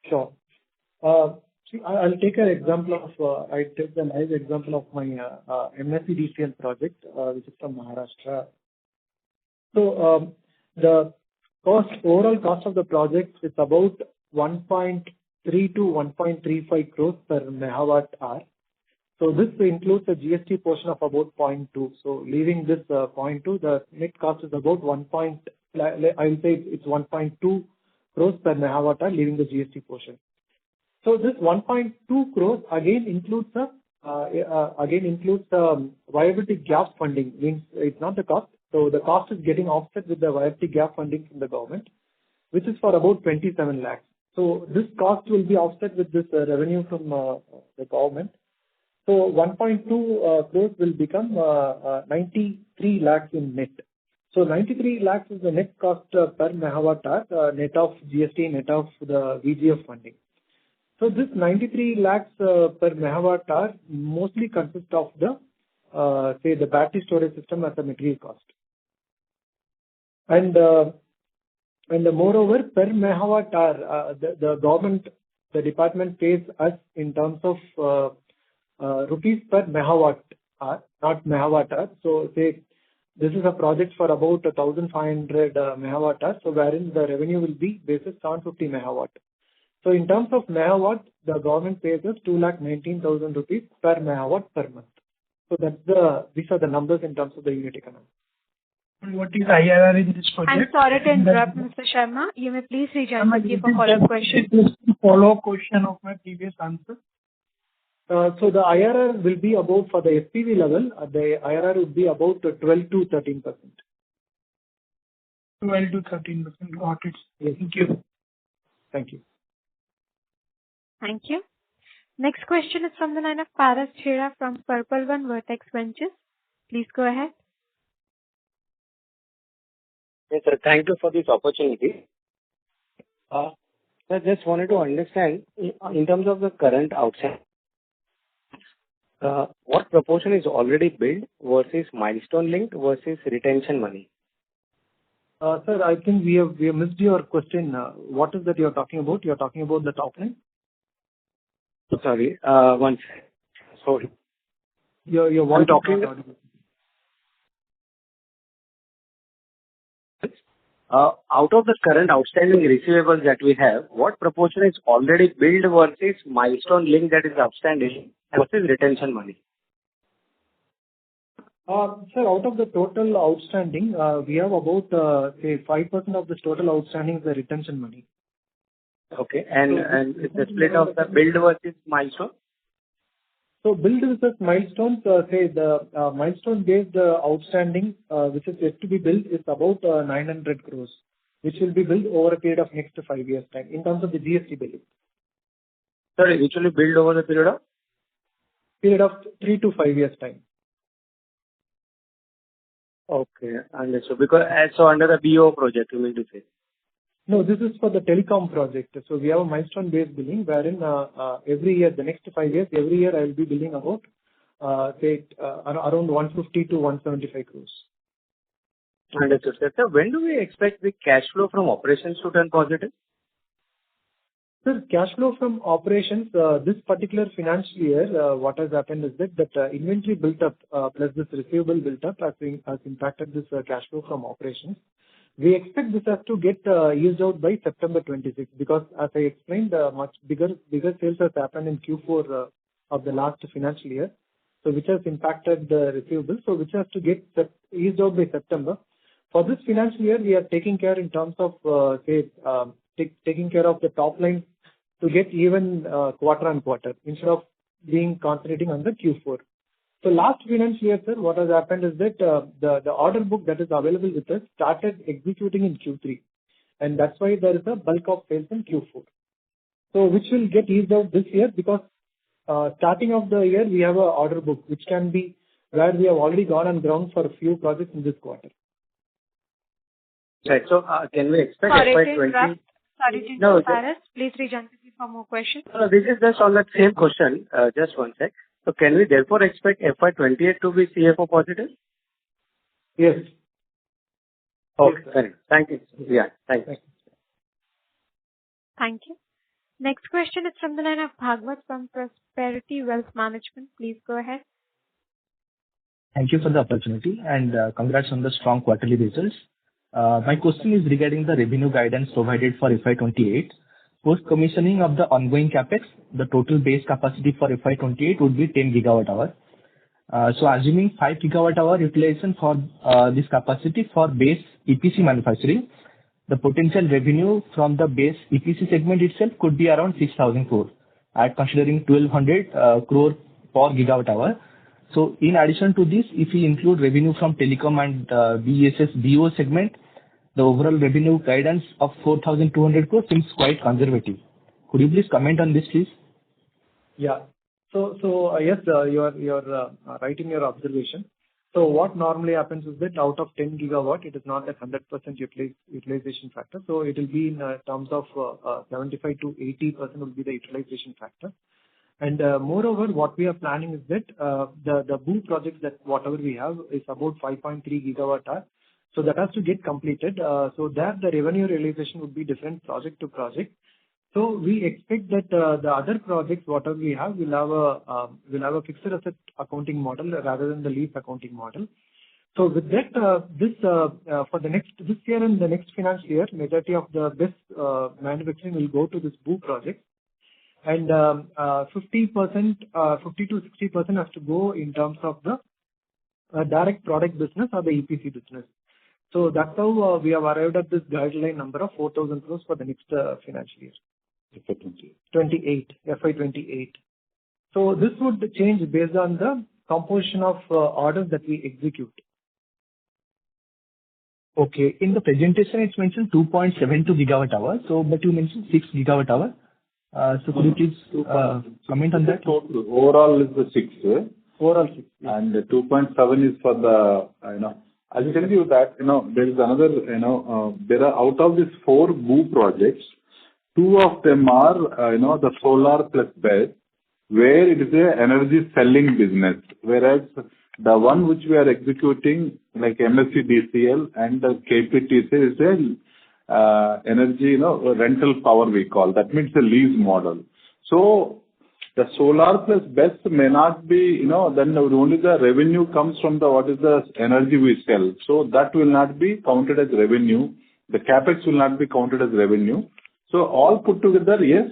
D: Sure. See, I'll take an example of, I take the nice example of my MSEDCL project, which is from Maharashtra. So the overall cost of the project is about 1.3 to 1.35 crores per megawatt hour. So this includes a GST portion of about 0.2. So leaving this 0.2, the net cost is about I will say it's 1.2 crores per megawatt hour, leaving the GST portion. So this 1.2 crores again includes viability gap funding. Means it's not the cost. So the cost is getting offset with the viability gap funding from the government, which is for about 27 lakhs. So this cost will be offset with this revenue from the government. So 1.2 crores will become 93 lakhs in net. So 93 lakhs is the net cost per megawatt hour, net of GST, net of the VGF funding. So this 93 lakhs per megawatt hour mostly consists of the say the battery storage system as a material cost. And moreover, per megawatt hour, the government, the department pays us in terms of rupees per megawatt hour, not megawatt hour. So say this is a project for about 1,500 megawatt hour, so wherein the revenue will be basis 750 megawatt. So in terms of megawatt, the government pays us 2,19,000 rupees per megawatt per month. So these are the numbers in terms of the unit economics.
I: What is IRR in this project?
A: I'm sorry to interrupt, Mr. Sharma. You may please rejoin with you for follow-up question.
I: Follow-up question of my previous answer.
D: So the IRR will be about, for the SPV level, the IRR would be about 12 to 13%.
I: 12 to 13%. Got it.
D: Yes.
I: Thank you.
D: Thank you.
A: Thank you. Next question is from the line of Paras Chheda from Purple One Vertex Ventures. Please go ahead.
J: Yes, sir. Thank you for this opportunity. I just wanted to understand, in terms of the current outstanding, what proportion is already billed versus milestone linked versus retention money?
D: Sir, I think we have missed your question. What is that you're talking about? You're talking about the top line?
J: Sorry, one second. Sorry.
D: Your voice
J: I'm talking. Out of the current outstanding receivables that we have, what proportion is already billed versus milestone link that is outstanding versus retention money?
D: Sir, out of the total outstanding, we have about say 5% of this total outstanding is the retention money.
J: Okay, and the split of the billed versus milestone?
D: So billed versus milestones, say the milestone-based outstanding, which is yet to be billed, is about 900 crores, which will be billed over a period of next 5 years' time in terms of the GST billing.
J: Sorry, which will be billed over the period of?
D: Period of 3 to 5 years' time.
J: Okay, understood. Because so under the BO project, you mean to say?
D: No, this is for the telecom project. So we have a milestone-based billing wherein every year, the next 5 years, every year I will be billing about around 150 to 175 crores.
J: Understood, sir. So when do we expect the cash flow from operations to turn positive?
D: Sir, cash flow from operations, this particular financial year, what has happened is that inventory built up plus this receivable built up has impacted this cash flow from operations. We expect this has to get eased out by September 26 because, as I explained, much bigger sales has happened in Q4 of the last financial year, so which has impacted the receivables, so which has to get eased out by September. For this financial year, we are taking care in terms of taking care of the top line to get even quarter on quarter instead of being concentrating on the Q4. So last financial year, sir, what has happened is that the order book that is available with us started executing in Q3, and that's why there is a bulk of sales in Q4. So which will get eased out this year because starting of the year we have a order book which can be where we have already gone on ground for a few projects in this quarter.
J: Right. So can we expect
A: FY20? Sorry to interrupt, Paras. Please rejoin with me for more questions.
J: No, this is just on that same question. Just one sec. So can we therefore expect FY28 to be CFO positive?
D: Yes.
J: Okay, yes, thank you. Yeah, thank you.
A: Thank you. Next question is from the line of Bhagwat from Prosperity Wealth Management. Please go ahead.
K: Thank you for the opportunity and congrats on the strong quarterly results. My question is regarding the revenue guidance provided for FY28. Post commissioning of the ongoing capex, the total base capacity for FY28 would be 10 gigawatt hour. So assuming 5 gigawatt hour utilization for this capacity for base EPC manufacturing, the potential revenue from the base EPC segment itself could be around 6,000 crore at considering 1,200 crore per gigawatt hour. So in addition to this, if we include revenue from telecom and BESS BO segment, the overall revenue guidance of 4,200 crore seems quite conservative. Could you please comment on this, please?
D: Yeah. Yes, you're right in your observation. So what normally happens is that out of 10 gigawatt, it is not at 100% utilization factor. So it will be in terms of 75 to 80% will be the utilization factor. And moreover, what we are planning is that the BOO projects that whatever we have is about 5.3 gigawatt hour. So that has to get completed. So that the revenue realization would be different project to project. So we expect that the other projects, whatever we have, will have a fixed asset accounting model rather than the lease accounting model. So with that, for this year and the next financial year, majority of the BESS manufacturing will go to this BOO project, and 50% to 60% has to go in terms of the direct product business or the EPC business. So that's how we have arrived at this guideline number of 4,000 crores for the next financial year. FY28. So this would change based on the composition of orders that we execute.
K: Okay. In the presentation, it's mentioned 2.72 gigawatt hour. So, but you mentioned 6 gigawatt hour. So could you please comment on that?
C: Overall is the 6.
D: Overall 6.
C: Yeah. And the 2.7 is for the, I'll tell you that, there is another, there are out of these 4 BOO projects, 2 of them are, the solar plus BESS, where it is a energy selling business. Whereas the one which we are executing, like MSCDCL and the KPTC is a energy, rental power we call. That means a lease model. So the solar plus BESS may not be, then only the revenue comes from what is the energy we sell. So that will not be counted as revenue. The capex will not be counted as revenue. So all put together, yes,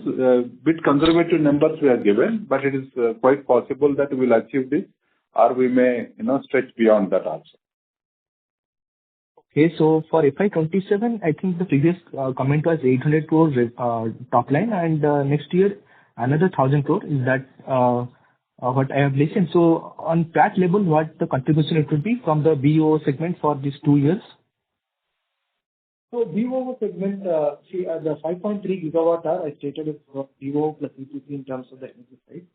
C: bit conservative numbers we are given, but it is quite possible that we will achieve this, or we may, stretch beyond that also.
K: Okay, so for FY27, I think the previous comment was 800 crores top line, and next year another 1,000 crore. Is that what I have listened? So on that level, what the contribution it would be from the BO segment for these 2 years?
D: So BO segment, the 5.3 gigawatt hour I stated is for BO plus EPC in terms of the energy side.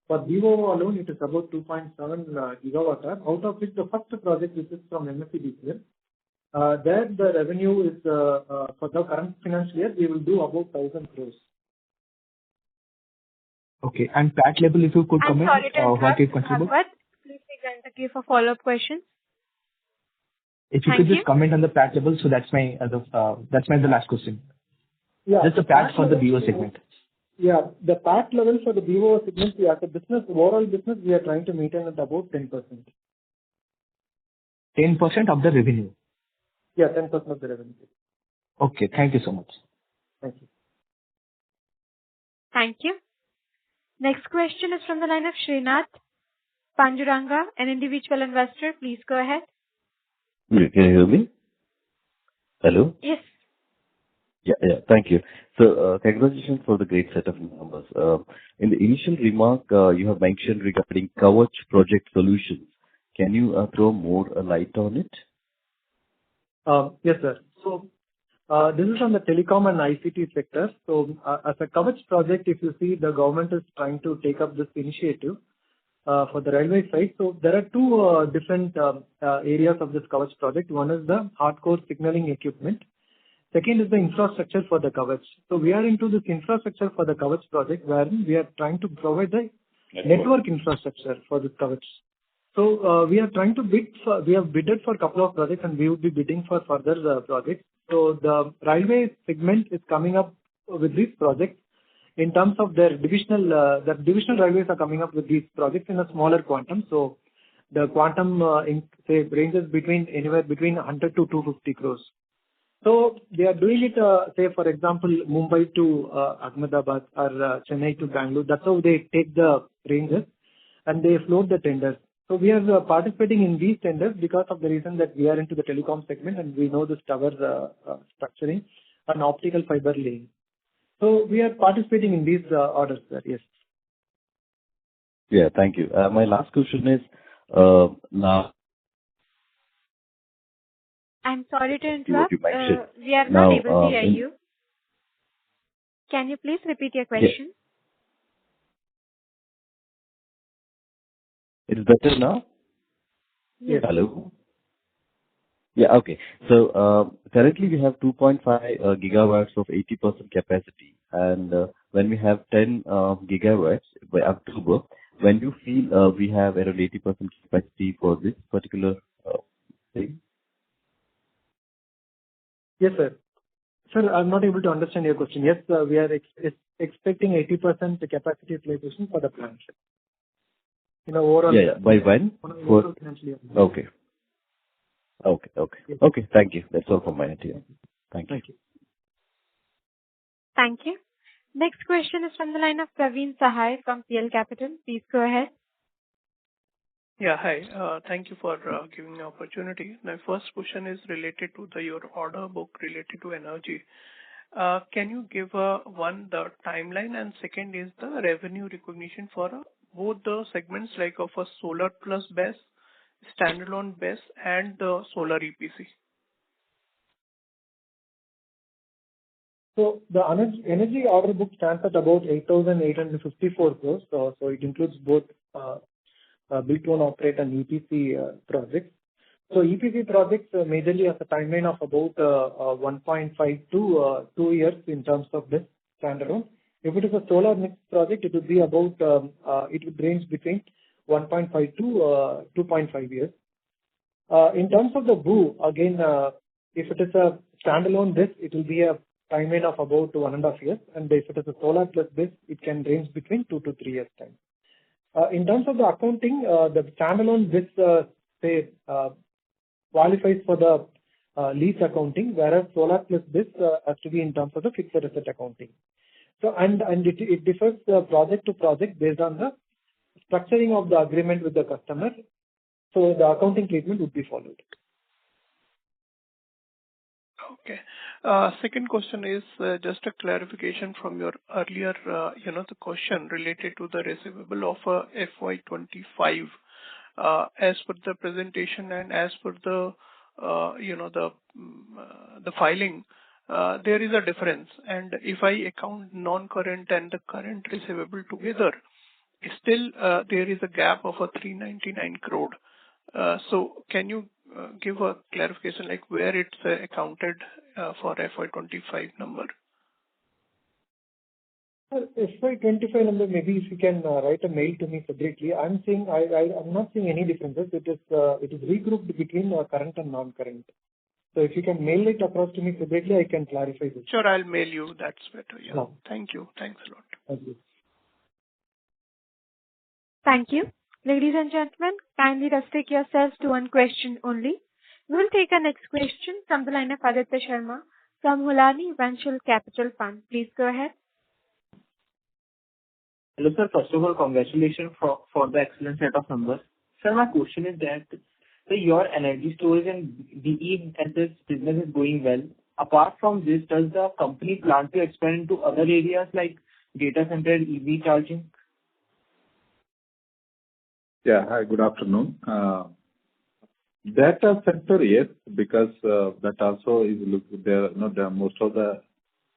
D: For BO alone, it is about 2.7 gigawatt hour. Out of which the first project, which is from MSCDCL, there the revenue is for the current financial year, we will do about 1,000 crores.
K: Okay, and PAT level, if you could comment what it contributes.
A: Please take the queue for follow-up questions.
K: If you could just comment on the PAT level, so that's my the last question.
D: Yeah.
K: Just the PAT for the BO segment.
D: Yeah, the PAT level for the BO segment, as a business, overall business, we are trying to maintain at about 10%.
K: 10% of the revenue?
D: Yeah, 10% of the revenue.
K: Okay, thank you so much.
D: Thank you.
A: Thank you. Next question is from the line of Srinath Panjuranga, an individual investor. Please go ahead.
L: Can you hear me? Hello?
A: Yes.
L: Yeah, thank you. So, congratulations for the great set of numbers. In the initial remark, you have mentioned regarding Kavach project solutions. Can you throw more light on it?
D: Yes, sir. So, this is on the telecom and ICT sector. So, as a Kavach project, if you see, the government is trying to take up this initiative for the railway side. So, there are 2 different areas of this Kavach project. One is the hardcore signaling equipment. Second is the infrastructure for the Kavach. So, we are into this infrastructure for the Kavach project, where we are trying to provide the network infrastructure for this Kavach. So, we are trying to we have bidded for a couple of projects, and we would be bidding for further projects. So, the railway segment is coming up with these projects in terms of their divisional railways are coming up with these projects in a smaller quantum. So, the quantum ranges anywhere between 100 to 250 crores. So they are doing it, say for example, Mumbai to Ahmedabad or Chennai to Bangalore. That's how they take the ranges and they float the tenders. So we are participating in these tenders because of the reason that we are into the telecom segment and we know this tower structuring and optical fiber laying. So we are participating in these orders, sir. Yes.
L: Yeah, thank you. My last question is now.
A: I'm sorry to interrupt. We are
L: now,
A: not able to hear you. Can you please repeat your question?
L: It's better now?
D: Yes.
L: Hello? Yeah, okay. So currently we have 2.5 gigawatts of 80% capacity, and when we have 10 gigawatts by October, when do you feel we have around 80% capacity for this particular thing?
D: Yes, sir. Sir, I'm not able to understand your question. Yes, we are expecting 80% capacity utilization for the plant. Overall.
L: Yeah. By when?
D: Overall financial year.
L: Okay.
D: Yes.
L: Okay. Thank you. That's all from my end here. Thank you.
D: Thank you.
A: Thank you. Next question is from the line of Praveen Sahai from PL Capital. Please go ahead.
I: Yeah, hi. Thank you for giving the opportunity. My first question is related to your order book related to energy. Can you give the timeline, and second is the revenue recognition for both the segments, like of a solar plus BESS, standalone BESS, and the solar EPC?
D: So the energy order book stands at about 8,854 crores. So it includes both build to own operate and EPC projects. So EPC projects majorly has a timeline of about 1.5 to 2 years in terms of this standalone. If it is a solar mix project, it would be about it would range between 1.5 to 2.5 years. In terms of the BOO, again, if it is a standalone this, it will be a timeline of about 1.5 years, and if it is a solar plus this, it can range between 2 to 3 years time. In terms of the accounting, the standalone this qualifies for the lease accounting, whereas solar plus this has to be in terms of the fixed asset accounting. So and it differs project to project based on the structuring of the agreement with the customer. So the accounting treatment would be followed.
I: Okay. Second question is just a clarification from your earlier, the question related to the receivable of FY25. As per the presentation and as per the, the filing, there is a difference. And if I account non-current and the current receivable together, still there is a gap of 399 crore. So can you give a clarification like where it's accounted for FY25 number?
D: FY25 number, maybe if you can write a mail to me separately. I'm not seeing any differences. It is regrouped between current and non-current. So if you can mail it across to me separately, I can clarify this.
I: Sure, I'll mail you. That's better. Yeah.
D: No.
I: Thank you. Thanks a lot.
D: Thank you.
A: Thank you. Ladies and gentlemen, kindly restrict yourselves to one question only. We will take our next question from the line of Aditya Sharma from Hulani Venture Capital Fund. Please go ahead.
M: Hello, sir. First of all, congratulations for the excellent set of numbers. Sir, my question is that your energy storage and BESS business is going well. Apart from this, does the company plan to expand into other areas like data center, EV charging?
C: Yeah. Hi, good afternoon. Data center, yes, because that also is there. Most of the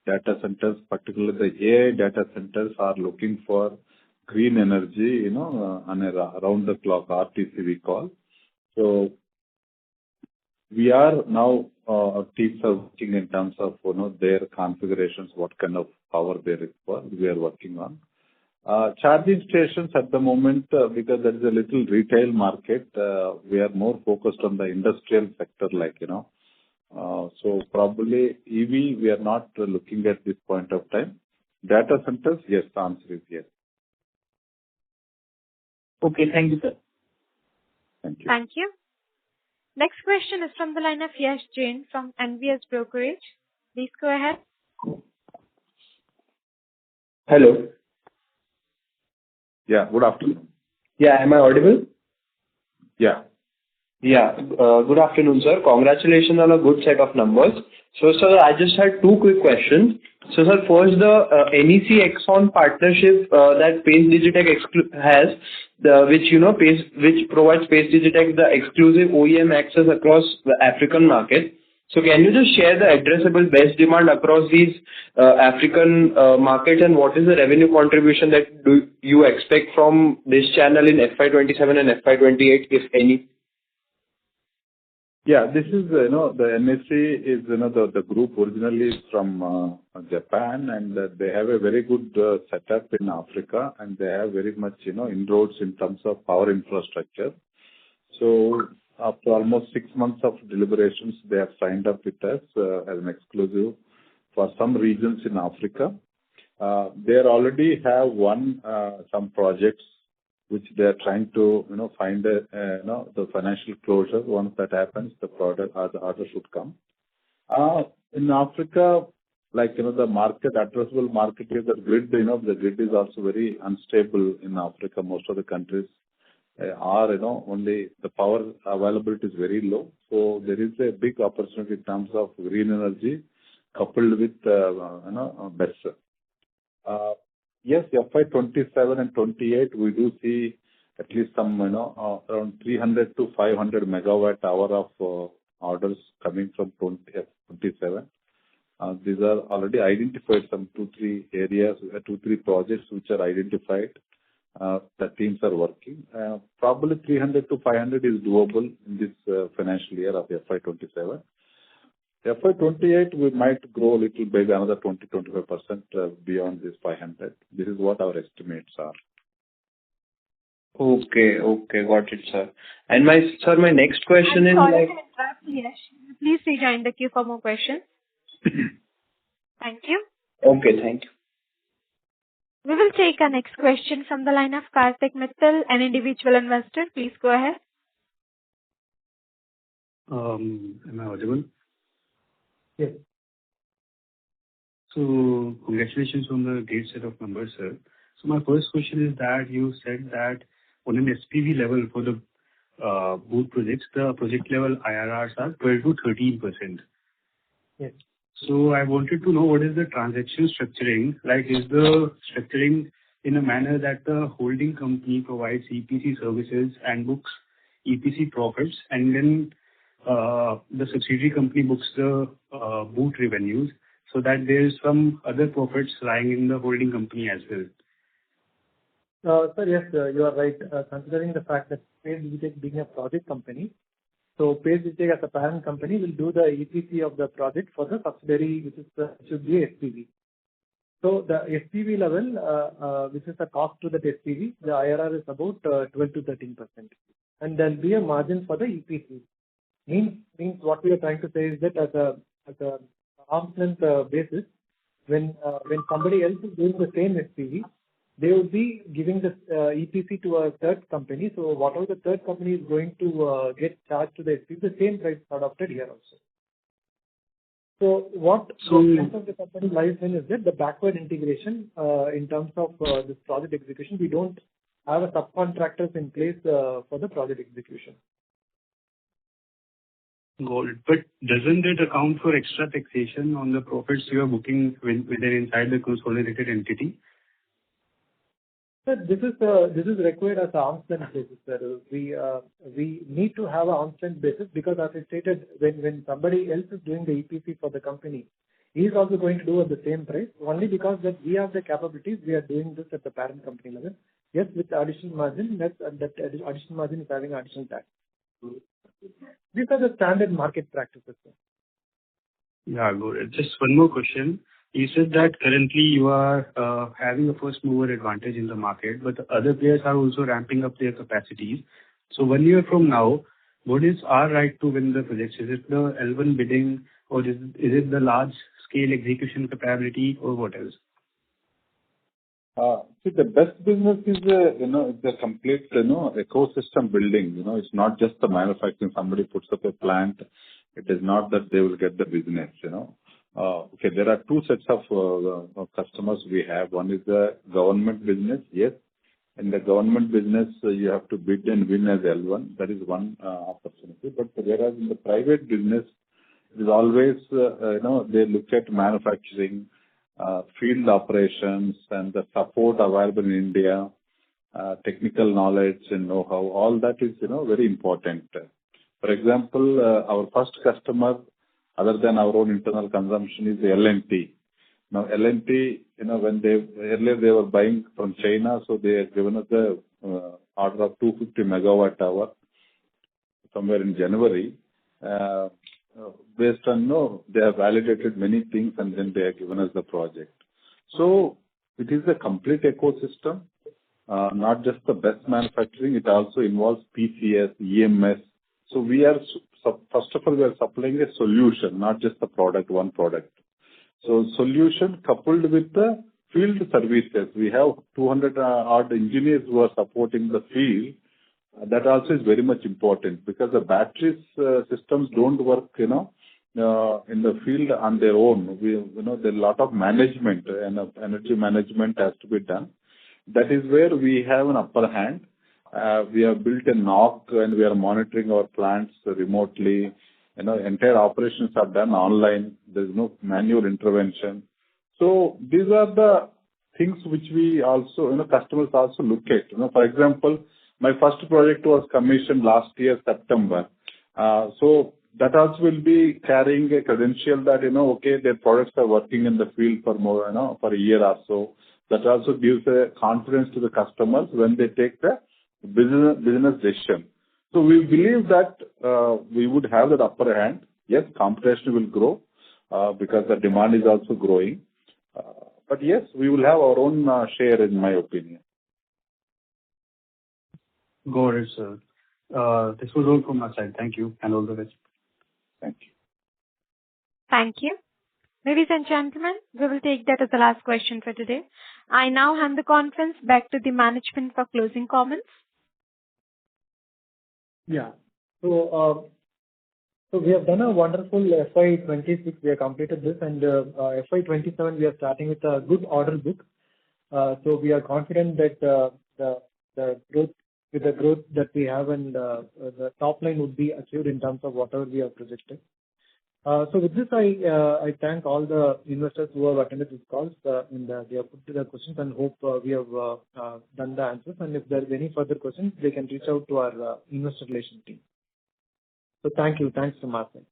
C: data centers, particularly the AI data centers, are looking for green energy, on a around the clock RTC we call. So we are now our teams are working in terms of their configurations, what kind of power they require. We are working on charging stations at the moment because there is a little retail market. We are more focused on the industrial sector, so probably EV we are not looking at this point of time. Data centers, yes, the answer is yes.
M: Okay, thank you, sir.
C: Thank you.
A: Thank you. Next question is from the line of Yash Jain from NVS Brokerage. Please go ahead.
F: Hello.
C: Yeah, good afternoon.
F: Yeah, am I audible?
C: Yeah.
F: Yeah. Good afternoon, sir. Congratulations on a good set of numbers. So, sir, I just had two quick questions. So, sir, first, the NEC Exxon partnership that Pace Digitek has, which provides Pace Digitek the exclusive OEM access across the African market.
E: So can you just share the addressable base demand across these African markets, and what is the revenue contribution that do you expect from this channel in FY27 and FY28, if any?
C: Yeah, this is, the MSC is, the group originally is from Japan, and they have a very good setup in Africa, and they have very much, inroads in terms of power infrastructure. So after almost 6 months of deliberations, they have signed up with us as an exclusive for some regions in Africa. They already have won some projects which they are trying to, find the financial closure. Once that happens, the product or the order should come. In Africa, like, the market, addressable market is the grid, the grid is also very unstable in Africa. Most of the countries are, only the power availability is very low. So there is a big opportunity in terms of green energy coupled with, BESS. Yes, FY27 and 28, we do see at least some, around 300 to 500 megawatt hour of orders coming from 27. These are already identified, some 2-3 areas, 2-3 projects which are identified. The teams are working. Probably 300 to 500 is doable in this financial year of FY27. FY28, we might grow a little bit, another 20-25% beyond this 500. This is what our estimates are.
E: Okay, got it, sir. And my next question is
A: Sorry to interrupt, Yash. Please rejoin the queue for more questions. Thank you.
E: Okay, thank you.
A: We will take our next question from the line of Karthik Mittal, an individual investor. Please go ahead.
N: Am I audible?
D: Yes.
N: So congratulations on the great set of numbers, sir. So my first question is that you said that on an SPV level for the both projects, the project level IRRs are 12 to 13%.
D: Yes.
N: So I wanted to know what is the transaction structuring? Like, is the structuring in a manner that the holding company provides EPC services and books EPC profits, and then the subsidiary company books the boot revenues, so that there is some other profits lying in the holding company as well?
D: Sir, yes, you are right. Considering the fact that Pace Digitek being a project company, so Pace Digitek as a parent company will do the EPC of the project for the subsidiary, which is should be SPV. So the SPV level, which is the cost to the SPV, the IRR is about 12 to 13%, and there will be a margin for the EPC. Means what we are trying to say is that as a arm's length basis, when somebody else is doing the same SPV, they will be giving the EPC to a third company. So whatever the third company is going to get charged to the SPV, the same price is adopted here also. So what the strength of the company lies in is that the backward integration in terms of this project execution. We don't have a subcontractors in place for the project execution.
N: Got it. But doesn't it account for extra taxation on the profits you are booking within inside the consolidated entity?
D: Sir, this is required as an arm's length basis, sir. We need to have an arm's length basis because, as I stated, when somebody else is doing the EPC for the company, he is also going to do at the same price. Only because that we have the capabilities, we are doing this at the parent company level. Yes, with additional margin, that additional margin is having additional tax. These are the standard market practices, sir.
N: Yeah, got it. Just one more question. You said that currently you are having a first mover advantage in the market, but the other players are also ramping up their capacities. So 1 year from now, what is our right to win the projects? Is it the L1 bidding, or is it the large scale execution capability, or what else?
C: See, the best business is it's a complete, ecosystem building. It's not just the manufacturing. Somebody puts up a plant. It is not that they will get the business, Okay, there are two sets of customers we have. One is the government business. Yes, in the government business, you have to bid and win as L1. That is one opportunity. But whereas in the private business, it is always, they look at manufacturing, field operations, and the support available in India, technical knowledge and know-how. All that is, very important. For example, our first customer other than our own internal consumption is the L&T. Now, L&T, when earlier they were buying from China, so they had given us the order of 250 megawatt hour somewhere in January. Based on, they have validated many things and then they have given us the project. So it is a complete ecosystem, not just the best manufacturing, it also involves PCS, EMS. So we are, first of all, we are supplying a solution, not just a product, one product. So solution coupled with the field services. We have 200 odd engineers who are supporting the field. That also is very much important because the batteries systems don't work, in the field on their own. There's a lot of management and energy management has to be done. That is where we have an upper hand. We have built a NOC and we are monitoring our plants remotely. Entire operations are done online. There's no manual intervention. So these are the things which we also, customers also look at. For example, my first project was commissioned last year, September. So that also will be carrying a credential that, okay, their products are working in the field for more, for a year or so. That also gives a confidence to the customers when they take the business decision. So we believe that we would have that upper hand. Yes, competition will grow because the demand is also growing. But yes, we will have our own share, in my opinion.
N: Got it, sir. This was all from my side. Thank you and all the best.
C: Thank you.
A: Thank you. Ladies and gentlemen, we will take that as the last question for today. I now hand the conference back to the management for closing comments.
D: Yeah. So we have done a wonderful FY26. We have completed this, and FY27 we are starting with a good order book. So we are confident that the growth that we have and the top line would be achieved in terms of whatever we have projected. So with this, I thank all the investors who have attended this calls and they have put their questions and hope we have done the answers. And if there is any further questions, they can reach out to our investor relations team. So thank you. Thanks from our side.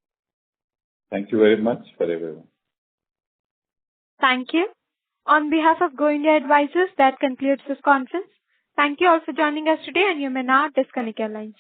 C: Thank you very much for everyone.
A: Thank you. On behalf of Go India Advisors, that concludes this conference. Thank you all for joining us today, and you may now disconnect your lines.